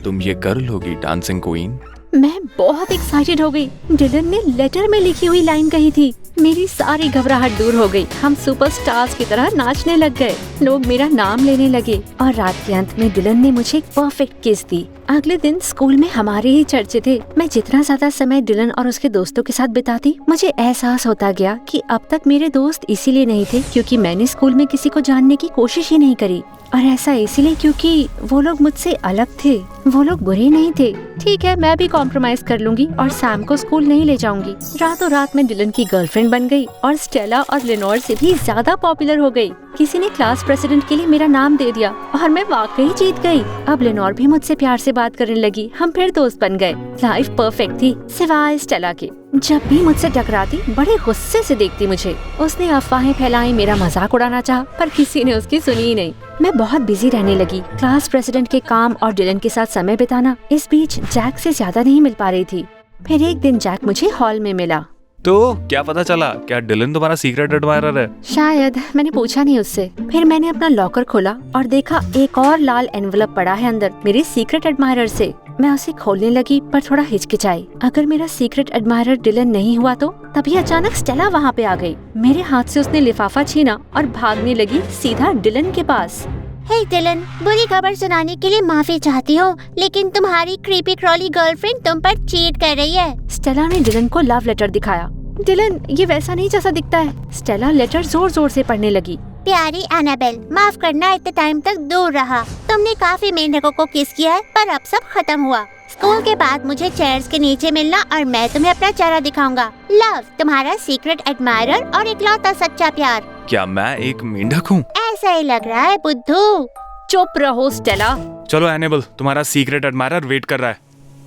तुम ये कर लोगी डांसिंग क्वीन? मैं बहुत एक्साइटेड हो गई। डिलन ने लेटर में लिखी हुई लाइन कही थी। मेरी सारी घबराहट दूर हो गई। हम सुपरस्टार्स की तरह नाचने लग गए। लोग मेरा नाम लेने लगे और रात के अंत में डिलन ने मुझे एक परफेक्ट किस दी। अगले दिन स्कूल में हमारे ही चर्चे थे। मैं जितना ज्यादा समय डिलन और उसके दोस्तों के साथ बिताती, मुझे एहसास होता गया कि अब तक मेरे दोस्त इसीलिए नहीं थे क्योंकि मैंने स्कूल में किसी को जानने की कोशिश ही नहीं करी, और ऐसा इसलिए क्योंकि वो लोग मुझसे अलग थे। वो लोग बुरे नहीं थे। ठीक है, मैं भी कॉम्प्रोमाइज कर लूंगी और सैम को स्कूल नहीं ले जाऊंगी। रातों रात में डिलन की गर्लफ्रेंड बन गई और स्टेला और लेनोर से भी ज्यादा पॉपुलर हो गई। किसी ने क्लास प्रेसिडेंट के लिए मेरा नाम दे दिया और मैं वाकई जीत गई। अब लेनोर भी मुझसे प्यार से बात करने लगी। हम फिर दोस्त बन गए। लाइफ परफेक्ट थी सिवाय स्टेला के। जब भी मुझसे टकराती बड़े गुस्से से देखती मुझे। उसने अफवाहें फैलाई, मेरा मजाक उड़ाना चाहा, पर किसी ने उसकी सुनी ही नहीं। मैं बहुत बिजी रहने लगी। क्लास प्रेसिडेंट के काम और डिलन के साथ समय बिताना। इस बीच जैक से ज्यादा नहीं मिल पा रही थी। फिर एक दिन जैक मुझे हॉल में मिला। तो क्या पता चला? क्या डिलन तुम्हारा सीक्रेट एडमायरर है? शायद, मैंने पूछा नहीं उससे। फिर मैंने अपना लॉकर खोला और देखा एक और लाल एनवलप पड़ा है अंदर मेरे सीक्रेट एडमायरर से। मैं उसे खोलने लगी पर थोड़ा हिचकिचाई। अगर मेरा सीक्रेट एडमायरर डिलन नहीं हुआ तो? तभी अचानक स्टेला वहाँ पे आ गई। मेरे हाथ से उसने लिफाफा छीना और भागने लगी सीधा डिलन के पास। हे डिलन, बुरी खबर सुनाने के लिए माफी चाहती हूँ, लेकिन तुम्हारी क्रीपी क्रॉली गर्लफ्रेंड तुम पर चीट कर रही है। स्टेला ने डिलन को लव लेटर दिखाया। डिलन, ये वैसा नहीं जैसा दिखता है। स्टेला लेटर जोर जोर से पढ़ने लगी। प्यारी एनाबेल, माफ करना इतने टाइम तक दूर रहा। तुमने काफी मेंढकों को किस किया है, पर अब सब खत्म हुआ। स्कूल के बाद मुझे चेयर्स के नीचे मिलना और मैं तुम्हें अपना चेहरा दिखाऊंगा। लव, तुम्हारा सीक्रेट एडमायरर और इकलौता सच्चा प्यार। क्या मैं एक मेंढक हूँ? ऐसा ही लग रहा है बुद्धू। चुप रहो स्टेला। चलो एनेबल, तुम्हारा सीक्रेट एडमायरर वेट कर रहा है।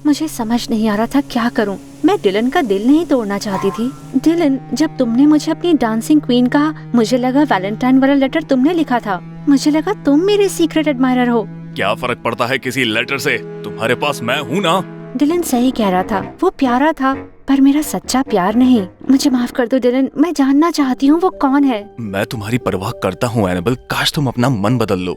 मुझे समझ नहीं आ रहा था क्या करूं। मैं डिलन का दिल नहीं तोड़ना चाहती थी। डिलन, जब तुमने मुझे अपनी डांसिंग क्वीन कहा, मुझे लगा वैलेंटाइन वाला लेटर तुमने लिखा था। मुझे लगा तुम मेरे सीक्रेट एडमायरर हो। क्या फर्क पड़ता है किसी लेटर से? तुम्हारे पास मैं हूँ ना। डिलन सही कह रहा था। वो प्यारा था पर मेरा सच्चा प्यार नहीं। मुझे माफ कर दो डिलन, मैं जानना चाहती हूँ वो कौन है। मैं तुम्हारी परवाह करता हूँ एनेबल। काश तुम अपना मन बदल लो,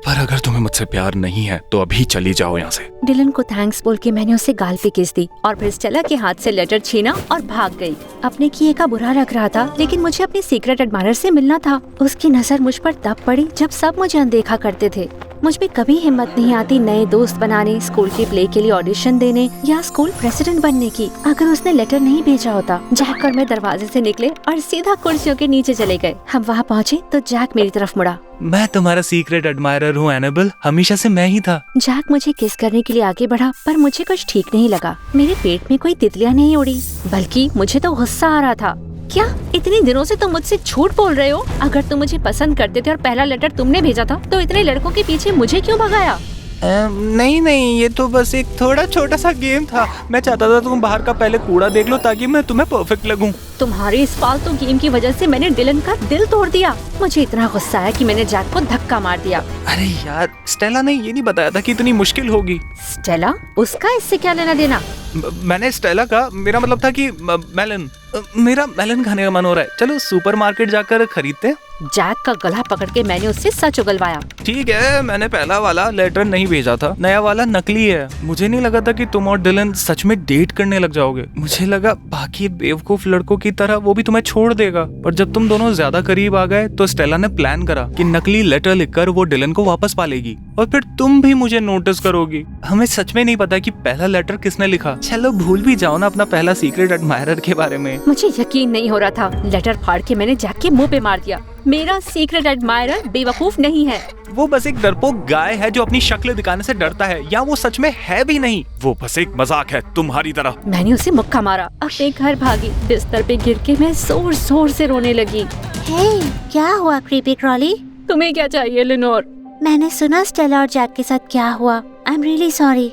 पर अगर तुम्हें मुझसे प्यार नहीं है तो अभी चली जाओ यहाँ से। डिलन को थैंक्स बोल के मैंने उसे गाल पे किस दी और फिर स्टेला के हाथ से लेटर छीना और भाग गई। अपने किए का बुरा लग रहा था, लेकिन मुझे अपने सीक्रेट एडमायरर से मिलना था। उसकी नजर मुझ पर तब पड़ी जब सब मुझे अनदेखा करते थे। मुझ में कभी हिम्मत नहीं आती नए दोस्त बनाने, स्कूल के प्ले के लिए ऑडिशन देने या स्कूल प्रेसिडेंट बनने की। अगर उसने लेटर नहीं भेजा होता। जैक और मैं दरवाजे से निकले और सीधा कुर्सियों के नीचे चले गए। हम वहाँ पहुँचे तो जैक मेरी तरफ मुड़ा। मैं तुम्हारा सीक्रेट एडमायरर हूँ एनेबल, हमेशा से मैं ही था। जैक मुझे किस करने के लिए आगे बढ़ा, पर मुझे कुछ ठीक नहीं लगा। मेरे पेट में कोई तितलियां नहीं उड़ी, बल्कि मुझे तो गुस्सा आ रहा था। क्या इतने दिनों से तुम मुझसे झूठ बोल रहे हो? अगर तुम मुझे पसंद करते थे और पहला लेटर तुमने भेजा था, तो इतने लड़कों के पीछे मुझे क्यों भगाया? नहीं, ये तो बस एक थोड़ा छोटा सा गेम था। मैं चाहता था तुम बाहर का पहले कूड़ा देख लो ताकि मैं तुम्हें परफेक्ट लगूं। तुम्हारे इस फालतू गेम की वजह से मैंने डिलन का दिल तोड़ दिया। मुझे इतना गुस्सा आया कि मैंने जैक को धक्का मार दिया। अरे यार, स्टेला ने ये नहीं बताया था कि इतनी मुश्किल होगी। स्टेला? उसका इससे क्या लेना देना? मैंने स्टेला का, मेरा मतलब था कि मेरा मेलन खाने का मन हो रहा है। चलो सुपरमार्केट जाकर खरीदते। जैक का गला पकड़ के मैंने उससे सच उगलवाया। ठीक है, मैंने पहला वाला लेटर नहीं भेजा था, नया वाला नकली है। मुझे नहीं लगा था कि तुम और डिलन सच में डेट करने लग जाओगे। मुझे लगा बाकी बेवकूफ लड़कों की तरह वो भी तुम्हें छोड़ देगा। पर जब तुम दोनों ज्यादा करीब आ गए तो स्टेला ने प्लान करा कि नकली लेटर लिखकर वो डिलन को वापस पालेगी और फिर तुम भी मुझे नोटिस करोगी। हमें सच में नहीं पता कि पहला लेटर किसने लिखा, चलो भूल भी जाओ ना अपना पहला सीक्रेट एडमायरर के बारे में। मुझे यकीन नहीं हो रहा था। लेटर फाड़ के मैंने जैक के मुंह पे मार दिया। मेरा सीक्रेट एडमायरर बेवकूफ नहीं है। वो बस एक डरपोक गाय है जो अपनी शक्ल दिखाने से डरता है, या वो सच में है भी नहीं। वो बस एक मजाक है तुम्हारी तरह। मैंने उसे मुक्का मारा, अपने घर भागी। बिस्तर पे गिर के मैं जोर जोर से रोने लगी। हे, क्या हुआ क्रीपी क्रॉली? तुम्हें क्या चाहिए लिनोर? मैंने सुना स्टेला और जैक के साथ क्या हुआ। I am really sorry.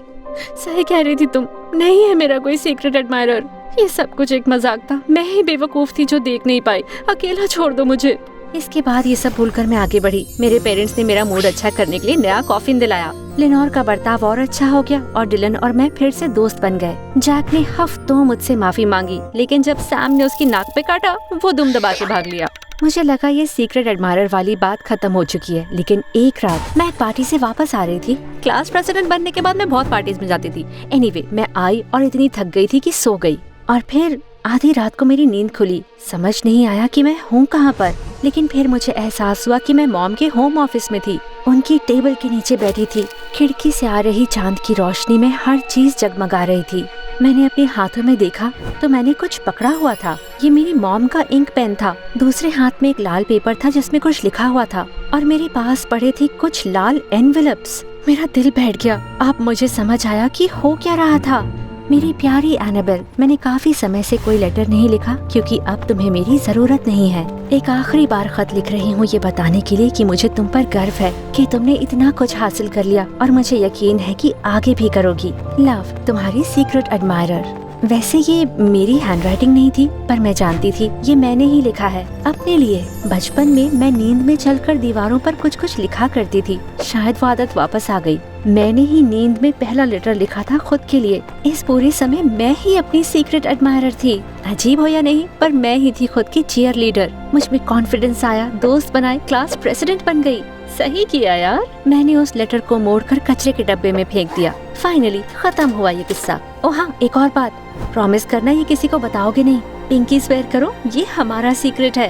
सही कह रही थी तुम, नहीं है मेरा कोई सीक्रेट एडमायरर। ये सब कुछ एक मजाक था। मैं ही बेवकूफ थी जो देख नहीं पाई। अकेला छोड़ दो मुझे। इसके बाद ये सब भूलकर मैं आगे बढ़ी। मेरे पेरेंट्स ने मेरा मूड अच्छा करने के लिए नया कॉफिन दिलाया। लिनोर का बर्ताव और अच्छा हो गया और डिलन और मैं फिर से दोस्त बन गए। जैक ने हफ्तों मुझसे माफी मांगी, लेकिन जब सैम ने उसकी नाक पे काटा, वो दुम दबा के भाग लिया। मुझे लगा ये सीक्रेट एडमायरर वाली बात खत्म हो चुकी है, लेकिन एक रात मैं एक पार्टी से वापस आ रही थी। क्लास प्रेसिडेंट बनने के बाद मैं बहुत पार्टीज में जाती थी। एनीवे, मैं आई और इतनी थक गई थी कि सो गई। और फिर आधी रात को मेरी नींद खुली। समझ नहीं आया कि मैं हूँ कहाँ पर, लेकिन फिर मुझे एहसास हुआ कि मैं मॉम के होम ऑफिस में थी। उनकी टेबल के नीचे बैठी थी। खिड़की से आ रही चांद की रोशनी में हर चीज जगमगा रही थी। मैंने अपने हाथों में देखा तो मैंने कुछ पकड़ा हुआ था। ये मेरी मॉम का इंक पेन था। दूसरे हाथ में एक लाल पेपर था जिसमें कुछ लिखा हुआ था, और मेरे पास पड़े थे कुछ लाल एनवेलप्स। मेरा दिल बैठ गया। अब मुझे समझ आया कि हो क्या रहा था। मेरी प्यारी एनाबेल, मैंने काफी समय से कोई लेटर नहीं लिखा क्योंकि अब तुम्हें मेरी जरूरत नहीं है। एक आखिरी बार खत लिख रही हूँ ये बताने के लिए कि मुझे तुम पर गर्व है कि तुमने इतना कुछ हासिल कर लिया, और मुझे यकीन है कि आगे भी करोगी। लव, तुम्हारी सीक्रेट एडमायरर। वैसे ये मेरी हैंडराइटिंग नहीं थी, पर मैं जानती थी ये मैंने ही लिखा है अपने लिए। बचपन में मैं नींद में चलकर दीवारों पर कुछ कुछ लिखा करती थी। शायद वो आदत वापस आ गई। मैंने ही नींद में पहला लेटर लिखा था खुद के लिए। इस पूरे समय मैं ही अपनी सीक्रेट एडमायरर थी। अजीब हो या नहीं, पर मैं ही थी खुद की चीयर लीडर। मुझ में कॉन्फिडेंस आया, दोस्त बनाए, क्लास प्रेसिडेंट बन गई। सही किया यार। मैंने उस लेटर को मोड़कर कचरे के डब्बे में फेंक दिया। फाइनली खत्म हुआ ये किस्सा। ओ हाँ, एक और बात, प्रॉमिस करना ये किसी को बताओगे नहीं। पिंकी स्वेयर करो, ये हमारा सीक्रेट है।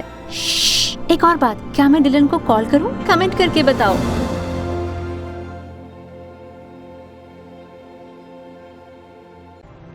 एक और बात, क्या मैं डिलन को कॉल करूं? कमेंट करके बताओ।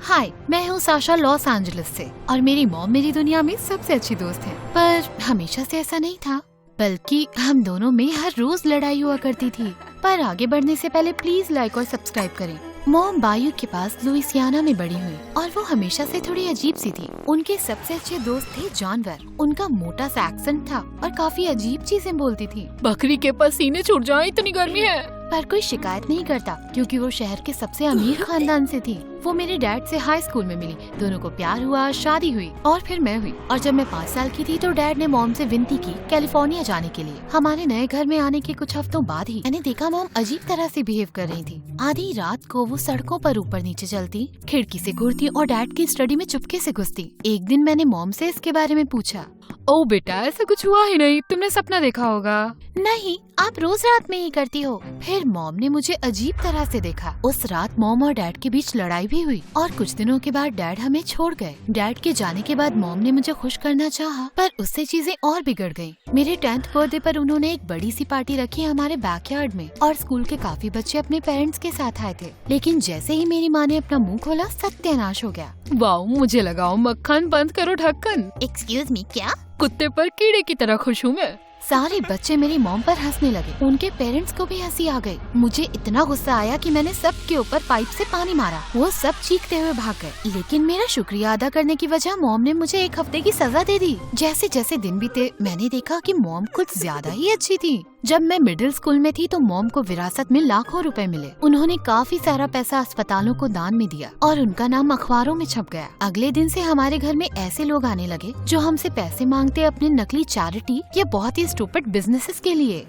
हाय, मैं हूँ साशा लॉस एंजलिस से, और मेरी मॉम मेरी दुनिया में सबसे अच्छी दोस्त है। पर हमेशा से ऐसा नहीं था, बल्कि हम दोनों में हर रोज लड़ाई हुआ करती थी। पर आगे बढ़ने से पहले प्लीज लाइक और सब्सक्राइब करें। मॉम बायू के पास लुइसियाना में बड़ी हुई, और वो हमेशा से थोड़ी अजीब सी थी। उनके सबसे अच्छे दोस्त थे जानवर। उनका मोटा सा एक्सेंट था और काफी अजीब चीजें बोलती थी। बकरी के पसीने छूट जाए, इतनी गर्मी है। पर कोई शिकायत नहीं करता क्योंकि वो शहर के सबसे अमीर खानदान से थी। वो मेरे डैड से हाई स्कूल में मिली, दोनों को प्यार हुआ, शादी हुई, और फिर मैं हुई। और जब मैं 5 साल की थी तो डैड ने मॉम से विनती की कैलिफोर्निया जाने के लिए। हमारे नए घर में आने के कुछ हफ्तों बाद ही मैंने देखा मॉम अजीब तरह से बिहेव कर रही थी। आधी रात को वो सड़कों पर ऊपर नीचे चलती, खिड़की से घूरती और डैड की स्टडी में चुपके से घुसती। एक दिन मैंने मॉम से इसके बारे में पूछा। ओ बेटा, ऐसा कुछ हुआ ही नहीं, तुमने सपना देखा होगा। नहीं, आप रोज रात में ही करती हो। फिर मॉम ने मुझे अजीब तरह से देखा। उस रात मॉम और डैड के बीच लड़ाई भी हुई, और कुछ दिनों के बाद डैड हमें छोड़ गए। डैड के जाने के बाद मॉम ने मुझे खुश करना चाहा, पर उससे चीजें और बिगड़ गयी। मेरे 10th बर्थडे पर उन्होंने एक बड़ी सी पार्टी रखी हमारे बैकयार्ड में, और स्कूल के काफी बच्चे अपने पेरेंट्स के साथ आए थे। लेकिन जैसे ही मेरी माँ ने अपना मुंह खोला, सत्यानाश हो गया। वाओ, मुझे लगाओ मक्खन, बंद करो ढक्कन। एक्सक्यूज मी, क्या? कुत्ते पर कीड़े की तरह खुश हूँ मैं। सारे बच्चे मेरी मॉम पर हंसने लगे। उनके पेरेंट्स को भी हंसी आ गई। मुझे इतना गुस्सा आया कि मैंने सबके ऊपर पाइप से पानी मारा। वो सब चीखते हुए भाग गए। लेकिन मेरा शुक्रिया अदा करने की वजह मॉम ने मुझे 1 हफ्ते की सजा दे दी। जैसे जैसे दिन बीते मैंने देखा कि मॉम कुछ ज्यादा ही अच्छी थी। जब मैं मिडिल स्कूल में थी तो मॉम को विरासत में लाखों रुपए मिले। उन्होंने काफी सारा पैसा अस्पतालों को दान में दिया, और उनका नाम अखबारों में छप गया। अगले दिन से हमारे घर में ऐसे लोग आने लगे जो हमसे पैसे मांगते अपने नकली चैरिटी या बहुत ही स्टूपिड बिजनेसेस के लिए।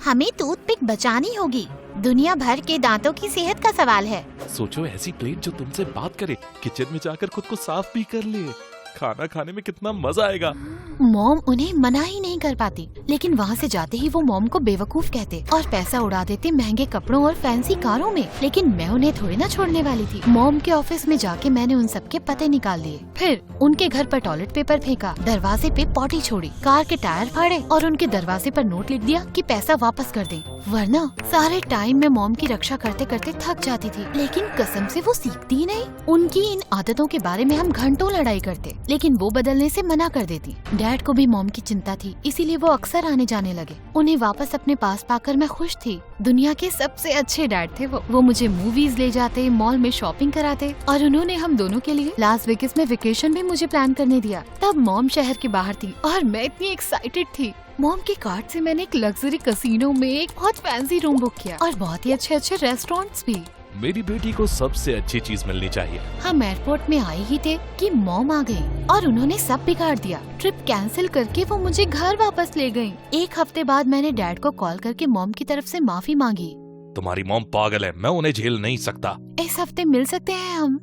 हमें टूथपिक बचानी होगी। दुनिया भर के दांतों की सेहत का सवाल है। सोचो, ऐसी प्लेट जो तुमसे बात करे, किचन में जाकर खुद को साफ भी कर ले। खाना खाने में कितना मजा आएगा। मॉम उन्हें मना ही नहीं कर पाती, लेकिन वहाँ से जाते ही वो मॉम को बेवकूफ कहते और पैसा उड़ा देते महंगे कपड़ों और फैंसी कारों में। लेकिन मैं उन्हें थोड़ी ना छोड़ने वाली थी। मॉम के ऑफिस में जाके मैंने उन सबके पते निकाल लिए। फिर उनके घर पर टॉयलेट पेपर फेंका, दरवाजे पे पॉटी छोड़ी, कार के टायर फाड़े और उनके दरवाजे पर नोट लिख दिया कि पैसा वापस कर दें। वरना सारे टाइम मैं मॉम की रक्षा करते करते थक जाती थी, लेकिन कसम से वो सीखती ही नहीं। उनकी इन आदतों के बारे में हम घंटों लड़ाई करते, लेकिन वो बदलने से मना कर देती। डैड को भी मॉम की चिंता थी, इसीलिए वो अक्सर आने जाने लगे। उन्हें वापस अपने पास पाकर मैं खुश थी। दुनिया के सबसे अच्छे डैड थे वो मुझे मूवीज ले जाते, मॉल में शॉपिंग कराते, और उन्होंने हम दोनों के लिए लास वेगास में वेकेशन भी मुझे प्लान करने दिया। तब मॉम शहर के बाहर थी और मैं इतनी एक्साइटेड थी। मॉम के कार्ड से मैंने एक लग्जरी कैसीनो में एक बहुत फैंसी रूम बुक किया और बहुत ही अच्छे रेस्टोरेंट्स भी। मेरी बेटी को सबसे अच्छी चीज मिलनी चाहिए। हम एयरपोर्ट में आए ही थे कि मॉम आ गई और उन्होंने सब बिगाड़ दिया। ट्रिप कैंसिल करके वो मुझे घर वापस ले गयी। एक हफ्ते बाद मैंने डैड को कॉल करके मॉम की तरफ से माफी मांगी। तुम्हारी मॉम पागल है, मैं उन्हें झेल नहीं सकता। इस हफ्ते मिल सकते हैं हम?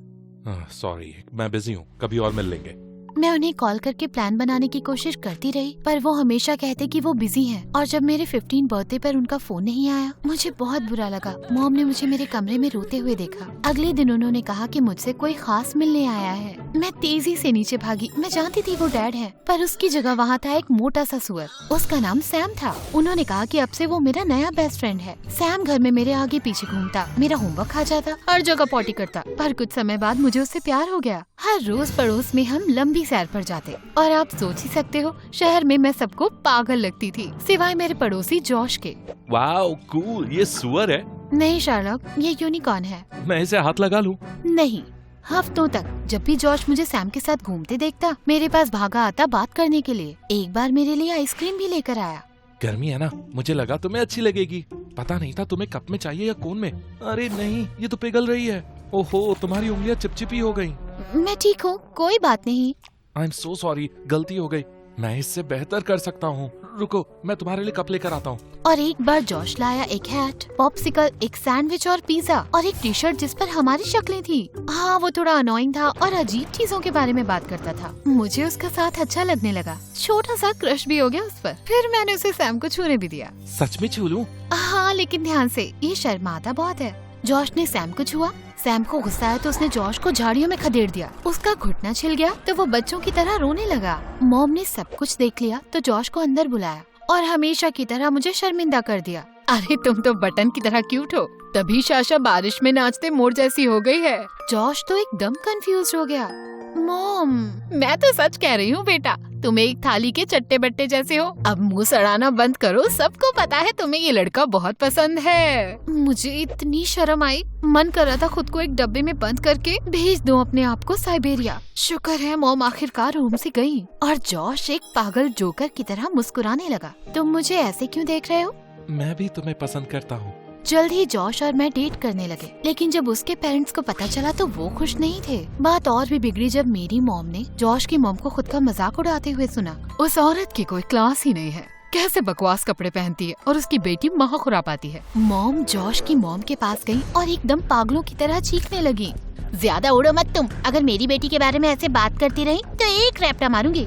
सॉरी, मैं बिजी हूँ, कभी और मिल लेंगे। मैं उन्हें कॉल करके प्लान बनाने की कोशिश करती रही, पर वो हमेशा कहते कि वो बिजी हैं। और जब मेरे 15 बर्थडे पर उनका फोन नहीं आया, मुझे बहुत बुरा लगा। मॉम ने मुझे मेरे कमरे में रोते हुए देखा। अगले दिन उन्होंने कहा कि मुझसे कोई खास मिलने आया है। मैं तेजी से नीचे भागी। मैं जानती थी वो डैड है, पर उसकी जगह वहाँ था एक मोटा सा सुअर। उसका नाम सैम था। उन्होंने कहा कि अब से वो मेरा नया बेस्ट फ्रेंड है। सैम घर में मेरे आगे पीछे घूमता, मेरा होमवर्क खा जाता, हर जगह पॉटी करता। पर कुछ समय बाद मुझे उससे प्यार हो गया। हर रोज पड़ोस में हम लंबी सैर पर जाते, और आप सोच ही सकते हो शहर में मैं सबको पागल लगती थी, सिवाय मेरे पड़ोसी जॉश के। वाओ कूल, ये सुअर है? नहीं शार्लॉक, ये यूनिकॉर्न है। मैं इसे हाथ लगा लूं? नहीं। हफ्तों तक जब भी जॉश मुझे सैम के साथ घूमते देखता, मेरे पास भागा आता बात करने के लिए। एक बार मेरे लिए आइसक्रीम भी लेकर आया। गर्मी है ना, मुझे लगा तुम्हें अच्छी लगेगी। पता नहीं था तुम्हें कप में चाहिए या कोन में। अरे नहीं, ये तो पिघल रही है। ओहो, तुम्हारी उंगलियां चिपचिपी हो गई। मैं ठीक हूँ, कोई बात नहीं। आई एम सो सॉरी, गलती हो गई। मैं इससे बेहतर कर सकता हूँ। रुको, मैं तुम्हारे लिए कप लेकर आता हूँ। और एक बार जॉश लाया एक हैट, पॉप्सिकल, एक सैंडविच और पिज्जा और एक टी शर्ट जिस पर हमारी शक्लें थी। हाँ, वो थोड़ा अनोइंग था और अजीब चीजों के बारे में बात करता था। मुझे उसका साथ अच्छा लगने लगा। छोटा सा क्रश भी हो गया उस पर। फिर मैंने उसे सैम को छूने भी दिया। सच में छू लूं? हाँ, लेकिन ध्यान से, ये शर्माता बहुत है। जॉश ने सैम को छुआ। सैम को गुस्सा आया तो उसने जॉश को झाड़ियों में खदेड़ दिया। उसका घुटना छिल गया तो वो बच्चों की तरह रोने लगा। मॉम ने सब कुछ देख लिया तो जॉश को अंदर बुलाया और हमेशा की तरह मुझे शर्मिंदा कर दिया। अरे तुम तो बटन की तरह क्यूट हो। तभी शाशा बारिश में नाचते मोर जैसी हो गई है। जॉश तो एकदम कंफ्यूज हो गया। मॉम, मैं तो सच कह रही हूँ बेटा, तुम एक थाली के चट्टे बट्टे जैसे हो। अब मुंह सड़ाना बंद करो, सबको पता है तुम्हें ये लड़का बहुत पसंद है। मुझे इतनी शर्म आई, मन कर रहा था खुद को एक डब्बे में बंद करके भेज दूं अपने आप को साइबेरिया। शुक्र है मॉम आखिरकार रूम से गई और जॉश एक पागल जोकर की तरह मुस्कुराने लगा। तुम मुझे ऐसे क्यों देख रहे हो? मैं भी तुम्हें पसंद करता हूँ। जल्द ही जॉश और मैं डेट करने लगे, लेकिन जब उसके पेरेंट्स को पता चला तो वो खुश नहीं थे। बात और भी बिगड़ी जब मेरी मॉम ने जॉश की मॉम को खुद का मजाक उड़ाते हुए सुना। उस औरत की कोई क्लास ही नहीं है, कैसे बकवास कपड़े पहनती है और उसकी बेटी महा खुरापाती है। मॉम जॉश की मॉम के पास गई और एकदम पागलों की तरह चीखने लगी। ज्यादा उड़ो मत तुम, अगर मेरी बेटी के बारे में ऐसे बात करती रही तो एक रैप्टा मारूंगी।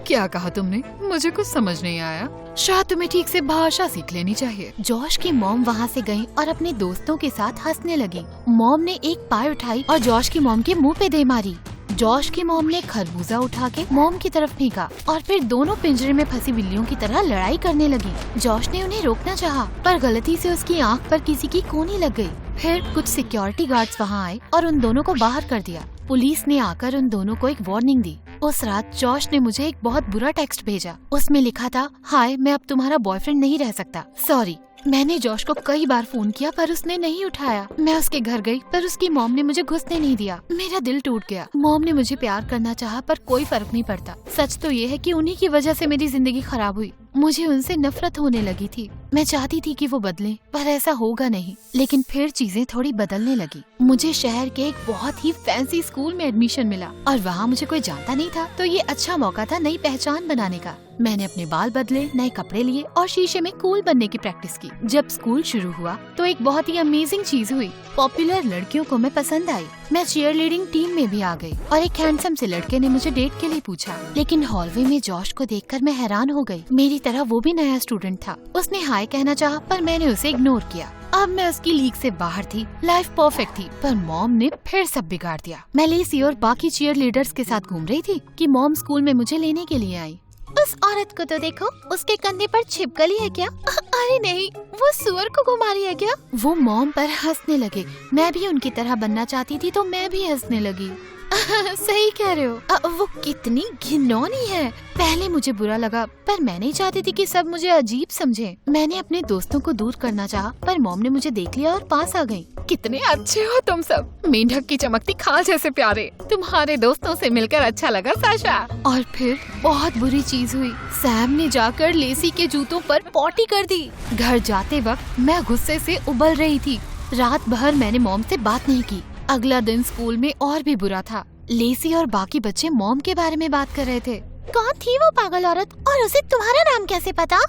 क्या कहा तुमने? मुझे कुछ समझ नहीं आया। शायद तुम्हें ठीक से भाषा सीख लेनी चाहिए। जॉश की मॉम वहाँ से गई और अपने दोस्तों के साथ हंसने लगी। मॉम ने एक पाई उठाई और जॉश की मॉम के मुंह पे दे मारी। जॉश की मॉम ने खरबूजा उठा के मॉम की तरफ फेंका और फिर दोनों पिंजरे में फंसी बिल्लियों की तरह लड़ाई करने लगी। जॉश ने उन्हें रोकना चाहा, पर गलती से उसकी आंख पर किसी की कोनी लग गई। फिर कुछ सिक्योरिटी गार्ड्स वहाँ आए और उन दोनों को बाहर कर दिया। पुलिस ने आकर उन दोनों को एक वार्निंग दी। उस रात जॉश ने मुझे एक बहुत बुरा टेक्स्ट भेजा। उसमें लिखा था, हाय, मैं अब तुम्हारा बॉयफ्रेंड नहीं रह सकता, सॉरी। मैंने जॉश को कई बार फोन किया पर उसने नहीं उठाया। मैं उसके घर गई पर उसकी मॉम ने मुझे घुसने नहीं दिया। मेरा दिल टूट गया। मॉम ने मुझे प्यार करना चाहा पर कोई फर्क नहीं पड़ता। सच तो ये है कि उन्हीं की वजह से मेरी जिंदगी खराब हुई। मुझे उनसे नफरत होने लगी थी। मैं चाहती थी कि वो बदलें, पर ऐसा होगा नहीं। लेकिन फिर चीजें थोड़ी बदलने लगी। मुझे शहर के एक बहुत ही फैंसी स्कूल में एडमिशन मिला और वहाँ मुझे कोई जानता नहीं था, तो ये अच्छा मौका था नई पहचान बनाने का। मैंने अपने बाल बदले, नए कपड़े लिए और शीशे में कूल बनने की प्रैक्टिस की। जब स्कूल शुरू हुआ तो एक बहुत ही अमेजिंग चीज हुई। पॉपुलर लड़कियों को मैं पसंद आई। मैं चीयर लीडिंग टीम में भी आ गई और एक हैंडसम से लड़के ने मुझे डेट के लिए पूछा। लेकिन हॉलवे में जॉश को देखकर मैं हैरान हो गई। मेरी तरह वो भी नया स्टूडेंट था। उसने हाय कहना चाहा पर मैंने उसे इग्नोर किया। अब मैं उसकी लीग से बाहर थी। लाइफ परफेक्ट थी, पर मॉम ने फिर सब बिगाड़ दिया। मैं लेसी और बाकी चीयर लीडर्स के साथ घूम रही थी कि मॉम स्कूल में मुझे लेने के लिए आई। उस औरत को तो देखो, उसके कंधे पर छिपकली है क्या? अरे नहीं, वो सुअर को घुमा रही है क्या? वो मॉम पर हंसने लगे। मैं भी उनकी तरह बनना चाहती थी तो मैं भी हंसने लगी। सही कह रहे हो। वो कितनी घिनौनी है। पहले मुझे बुरा लगा पर मैं नहीं चाहती थी कि सब मुझे अजीब समझे। मैंने अपने दोस्तों को दूर करना चाहा पर मॉम ने मुझे देख लिया और पास आ गई। कितने अच्छे हो तुम सब, मेंढक की चमकती खाल जैसे प्यारे। तुम्हारे दोस्तों से मिलकर अच्छा लगा साशा। और फिर बहुत बुरी चीज हुई। सैम ने जाकर लेसी के जूतों पर पॉटी कर दी। घर जाते वक्त मैं गुस्से से उबल रही थी। रात भर मैंने मॉम से बात नहीं की। अगला दिन स्कूल में और भी बुरा था। लेसी और बाकी बच्चे मॉम के बारे में बात कर रहे थे। कौन थी वो पागल औरत और उसे तुम्हारा नाम कैसे पता?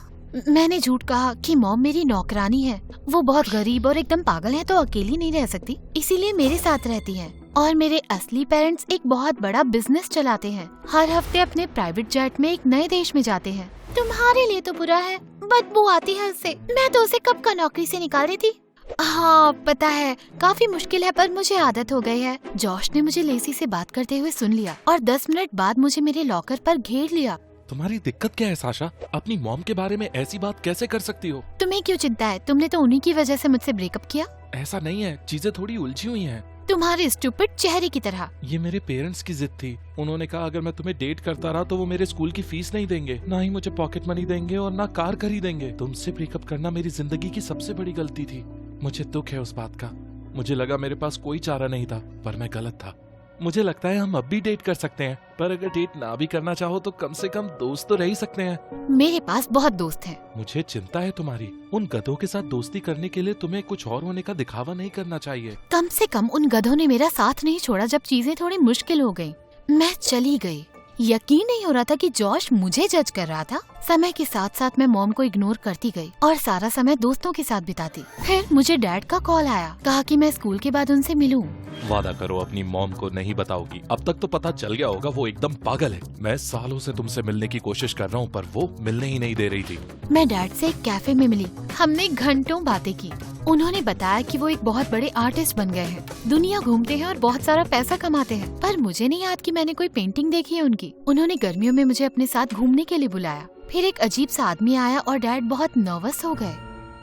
मैंने झूठ कहा कि मॉम मेरी नौकरानी है। वो बहुत गरीब और एकदम पागल है तो अकेली नहीं रह सकती, इसीलिए मेरे साथ रहती है। और मेरे असली पेरेंट्स एक बहुत बड़ा बिजनेस चलाते हैं। हर हफ्ते अपने प्राइवेट जेट में एक नए देश में जाते हैं। तुम्हारे लिए तो बुरा है, बदबू आती है उससे। मैं तो उसे कब का नौकरी से निकाल रही थी। हाँ पता है, काफी मुश्किल है पर मुझे आदत हो गई है। जॉश ने मुझे लेसी से बात करते हुए सुन लिया और 10 मिनट बाद मुझे मेरे लॉकर पर घेर लिया। तुम्हारी दिक्कत क्या है साशा? अपनी मॉम के बारे में ऐसी बात कैसे कर सकती हो? तुम्हें क्यों चिंता है? तुमने तो उन्हीं की वजह से मुझसे ब्रेकअप किया। ऐसा नहीं है, चीजें थोड़ी उलझी हुई हैं। तुम्हारे स्टूपिड चेहरे की तरह। ये मेरे पेरेंट्स की जिद थी। उन्होंने कहा अगर मैं तुम्हें डेट करता रहा तो वो मेरे स्कूल की फीस नहीं देंगे, ना ही मुझे पॉकेट मनी देंगे और ना कार खरीदेंगे। तुमसे ब्रेकअप करना मेरी जिंदगी की सबसे बड़ी गलती थी। मुझे दुख है उस बात का। मुझे लगा मेरे पास कोई चारा नहीं था, पर मैं गलत था। मुझे लगता है हम अब भी डेट कर सकते हैं, पर अगर डेट ना भी करना चाहो तो कम से कम दोस्त तो रह ही सकते हैं। मेरे पास बहुत दोस्त हैं। मुझे चिंता है तुम्हारी। उन गधों के साथ दोस्ती करने के लिए तुम्हें कुछ और होने का दिखावा नहीं करना चाहिए। कम से कम उन गधों ने मेरा साथ नहीं छोड़ा जब चीजें थोड़ी मुश्किल हो गयी। मैं चली गई। यकीन नहीं हो रहा था कि जॉश मुझे जज कर रहा था। समय के साथ साथ मैं मॉम को इग्नोर करती गई और सारा समय दोस्तों के साथ बिताती। फिर मुझे डैड का कॉल आया, कहा कि मैं स्कूल के बाद उनसे मिलूं। वादा करो अपनी मॉम को नहीं बताओगी। अब तक तो पता चल गया होगा वो एकदम पागल है। मैं सालों से तुमसे मिलने की कोशिश कर रहा हूँ पर वो मिलने ही नहीं दे रही थी। मैं डैड से एक कैफे में मिली। हमने घंटों बातें की। उन्होंने बताया कि वो एक बहुत बड़े आर्टिस्ट बन गए हैं, दुनिया घूमते हैं और बहुत सारा पैसा कमाते हैं। पर मुझे नहीं याद कि मैंने कोई पेंटिंग देखी है उनकी। उन्होंने गर्मियों में मुझे अपने साथ घूमने के लिए बुलाया। फिर एक अजीब सा आदमी आया और डैड बहुत नर्वस हो गए।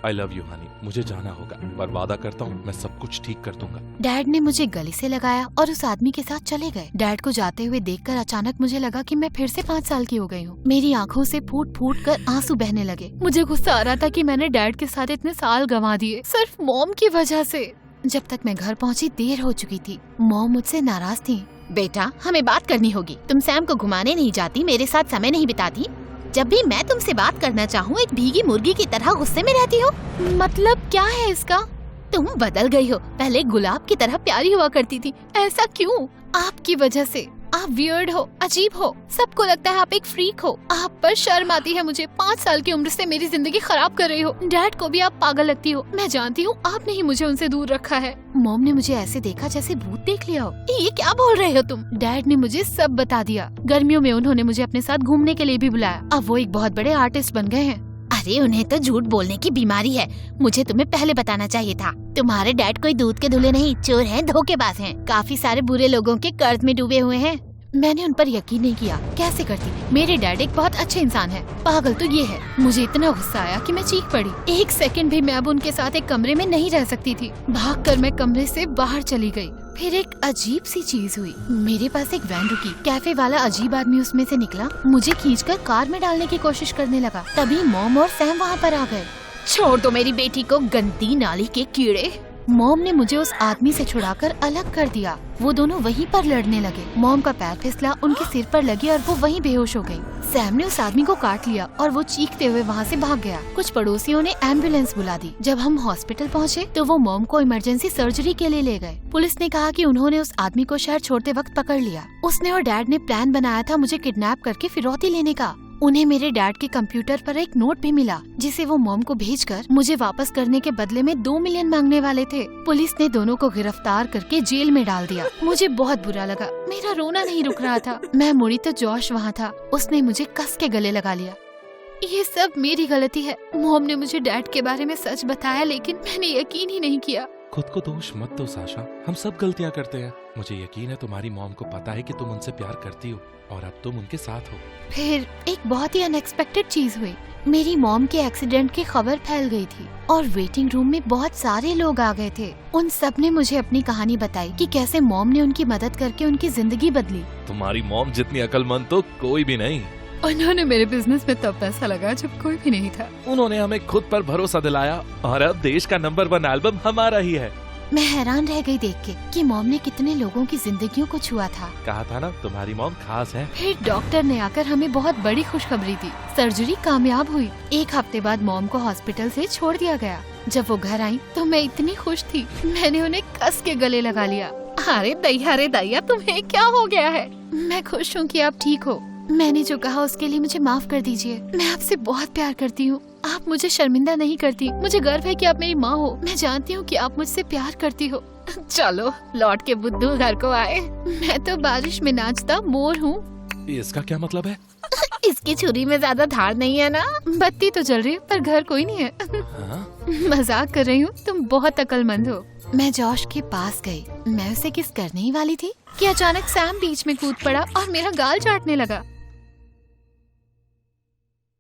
आई लव यू हनी, मुझे जाना होगा पर वादा करता हूँ मैं सब कुछ ठीक कर दूंगा। डैड ने मुझे गले से लगाया और उस आदमी के साथ चले गए। डैड को जाते हुए देखकर अचानक मुझे लगा कि मैं फिर से 5 साल की हो गई हूँ। मेरी आंखों से फूट फूट कर आंसू बहने लगे। मुझे गुस्सा आ रहा था कि मैंने डैड के साथ इतने साल गंवा दिए सिर्फ मॉम की वजह से। जब तक मैं घर पहुँची देर हो चुकी थी। मॉम मुझसे नाराज थी। बेटा हमें बात करनी होगी। तुम सैम को घुमाने नहीं जाती, मेरे साथ समय नहीं बिताती। जब भी मैं तुमसे बात करना चाहूँ एक भीगी मुर्गी की तरह गुस्से में रहती हो। मतलब क्या है इसका? तुम बदल गई हो। पहले गुलाब की तरह प्यारी हुआ करती थी। ऐसा क्यों? आपकी वजह से। आप वियर्ड हो, अजीब हो। सबको लगता है आप एक फ्रीक हो। आप पर शर्म आती है मुझे। 5 साल की उम्र से मेरी जिंदगी खराब कर रही हो। डैड को भी आप पागल लगती हो। मैं जानती हूँ आपने ही मुझे उनसे दूर रखा है। मॉम ने मुझे ऐसे देखा जैसे भूत देख लिया हो। ये क्या बोल रहे हो तुम? डैड ने मुझे सब बता दिया। गर्मियों में उन्होंने मुझे अपने साथ घूमने के लिए भी बुलाया। अब वो एक बहुत बड़े आर्टिस्ट बन गए हैं। अरे उन्हें तो झूठ बोलने की बीमारी है। मुझे तुम्हें पहले बताना चाहिए था। तुम्हारे डैड कोई दूध के धुले नहीं, चोर हैं, धोखेबाज हैं। काफी सारे बुरे लोगों के कर्ज में डूबे हुए हैं। मैंने उन पर यकीन नहीं किया। कैसे करती? मेरे डैड एक बहुत अच्छे इंसान है। पागल तो ये है। मुझे इतना गुस्सा आया कि मैं चीख पड़ी। 1 सेकंड भी मैं अब उनके साथ एक कमरे में नहीं रह सकती थी। भागकर मैं कमरे से बाहर चली गई। फिर एक अजीब सी चीज हुई। मेरे पास एक वैन रुकी। कैफे वाला अजीब आदमी उसमें से निकला, मुझे खींचकर कार में डालने की कोशिश करने लगा। तभी मॉम और सैम वहाँ पर आ गए। छोड़ दो मेरी बेटी को, गंदी नाली के कीड़े। मॉम ने मुझे उस आदमी से छुड़ाकर अलग कर दिया। वो दोनों वहीं पर लड़ने लगे। मॉम का पैर फिसला, उनके सिर पर लगी और वो वहीं बेहोश हो गई। सैम ने उस आदमी को काट लिया और वो चीखते हुए वहाँ से भाग गया। कुछ पड़ोसियों ने एम्बुलेंस बुला दी। जब हम हॉस्पिटल पहुँचे तो वो मॉम को इमरजेंसी सर्जरी के लिए ले गए। पुलिस ने कहा कि उन्होंने उस आदमी को शहर छोड़ते वक्त पकड़ लिया। उसने और डैड ने प्लान बनाया था मुझे किडनैप करके फिरौती लेने का। उन्हें मेरे डैड के कंप्यूटर पर एक नोट भी मिला जिसे वो मॉम को भेजकर मुझे वापस करने के बदले में 2 मिलियन मांगने वाले थे। पुलिस ने दोनों को गिरफ्तार करके जेल में डाल दिया। मुझे बहुत बुरा लगा। मेरा रोना नहीं रुक रहा था। मैं मुड़ी तो जॉश वहाँ था। उसने मुझे कस के गले लगा लिया। ये सब मेरी गलती है। मॉम ने मुझे डैड के बारे में सच बताया लेकिन मैंने यकीन ही नहीं किया। खुद को दोष मत दो साशा, हम सब गलतियाँ करते हैं। मुझे यकीन है तुम्हारी मॉम को पता है कि तुम उनसे प्यार करती हो और अब तुम उनके साथ हो। फिर एक बहुत ही अनएक्सपेक्टेड चीज हुई। मेरी मॉम के एक्सीडेंट की खबर फैल गई थी और वेटिंग रूम में बहुत सारे लोग आ गए थे। उन सब ने मुझे अपनी कहानी बताई कि कैसे मॉम ने उनकी मदद करके उनकी जिंदगी बदली। तुम्हारी मॉम जितनी अक्लमंद तो कोई भी नहीं। उन्होंने मेरे बिजनेस में तब पैसा लगा जब कोई भी नहीं था। उन्होंने हमें खुद पर भरोसा दिलाया और अब देश का नंबर 1 एल्बम हमारा ही है। मैं हैरान रह गई देख के कि मॉम ने कितने लोगों की जिंदगियों को छुआ था। कहा था ना तुम्हारी मॉम खास है। फिर डॉक्टर ने आकर हमें बहुत बड़ी खुशखबरी दी। सर्जरी कामयाब हुई। 1 हफ्ते बाद मॉम को हॉस्पिटल से छोड़ दिया गया। जब वो घर आई तो मैं इतनी खुश थी, मैंने उन्हें कस के गले लगा लिया। अरे दैया तुम्हें क्या हो गया है? मैं खुश हूँ कि आप ठीक हो। मैंने जो कहा उसके लिए मुझे माफ कर दीजिए। मैं आपसे बहुत प्यार करती हूँ। आप मुझे शर्मिंदा नहीं करती। मुझे गर्व है कि आप मेरी माँ हो। मैं जानती हूँ कि आप मुझसे प्यार करती हो। चलो लौट के बुद्धू घर को आए। मैं तो बारिश में नाचता मोर हूँ। इसका क्या मतलब है? इसकी छुरी में ज्यादा धार नहीं है ना। बत्ती तो जल रही है पर घर कोई नहीं है। मजाक कर रही हूँ, तुम बहुत अक्लमंद हो। मैं जॉश के पास गई। मैं उसे किस करने ही वाली थी कि अचानक सैम बीच में कूद पड़ा और मेरा गाल चाटने लगा।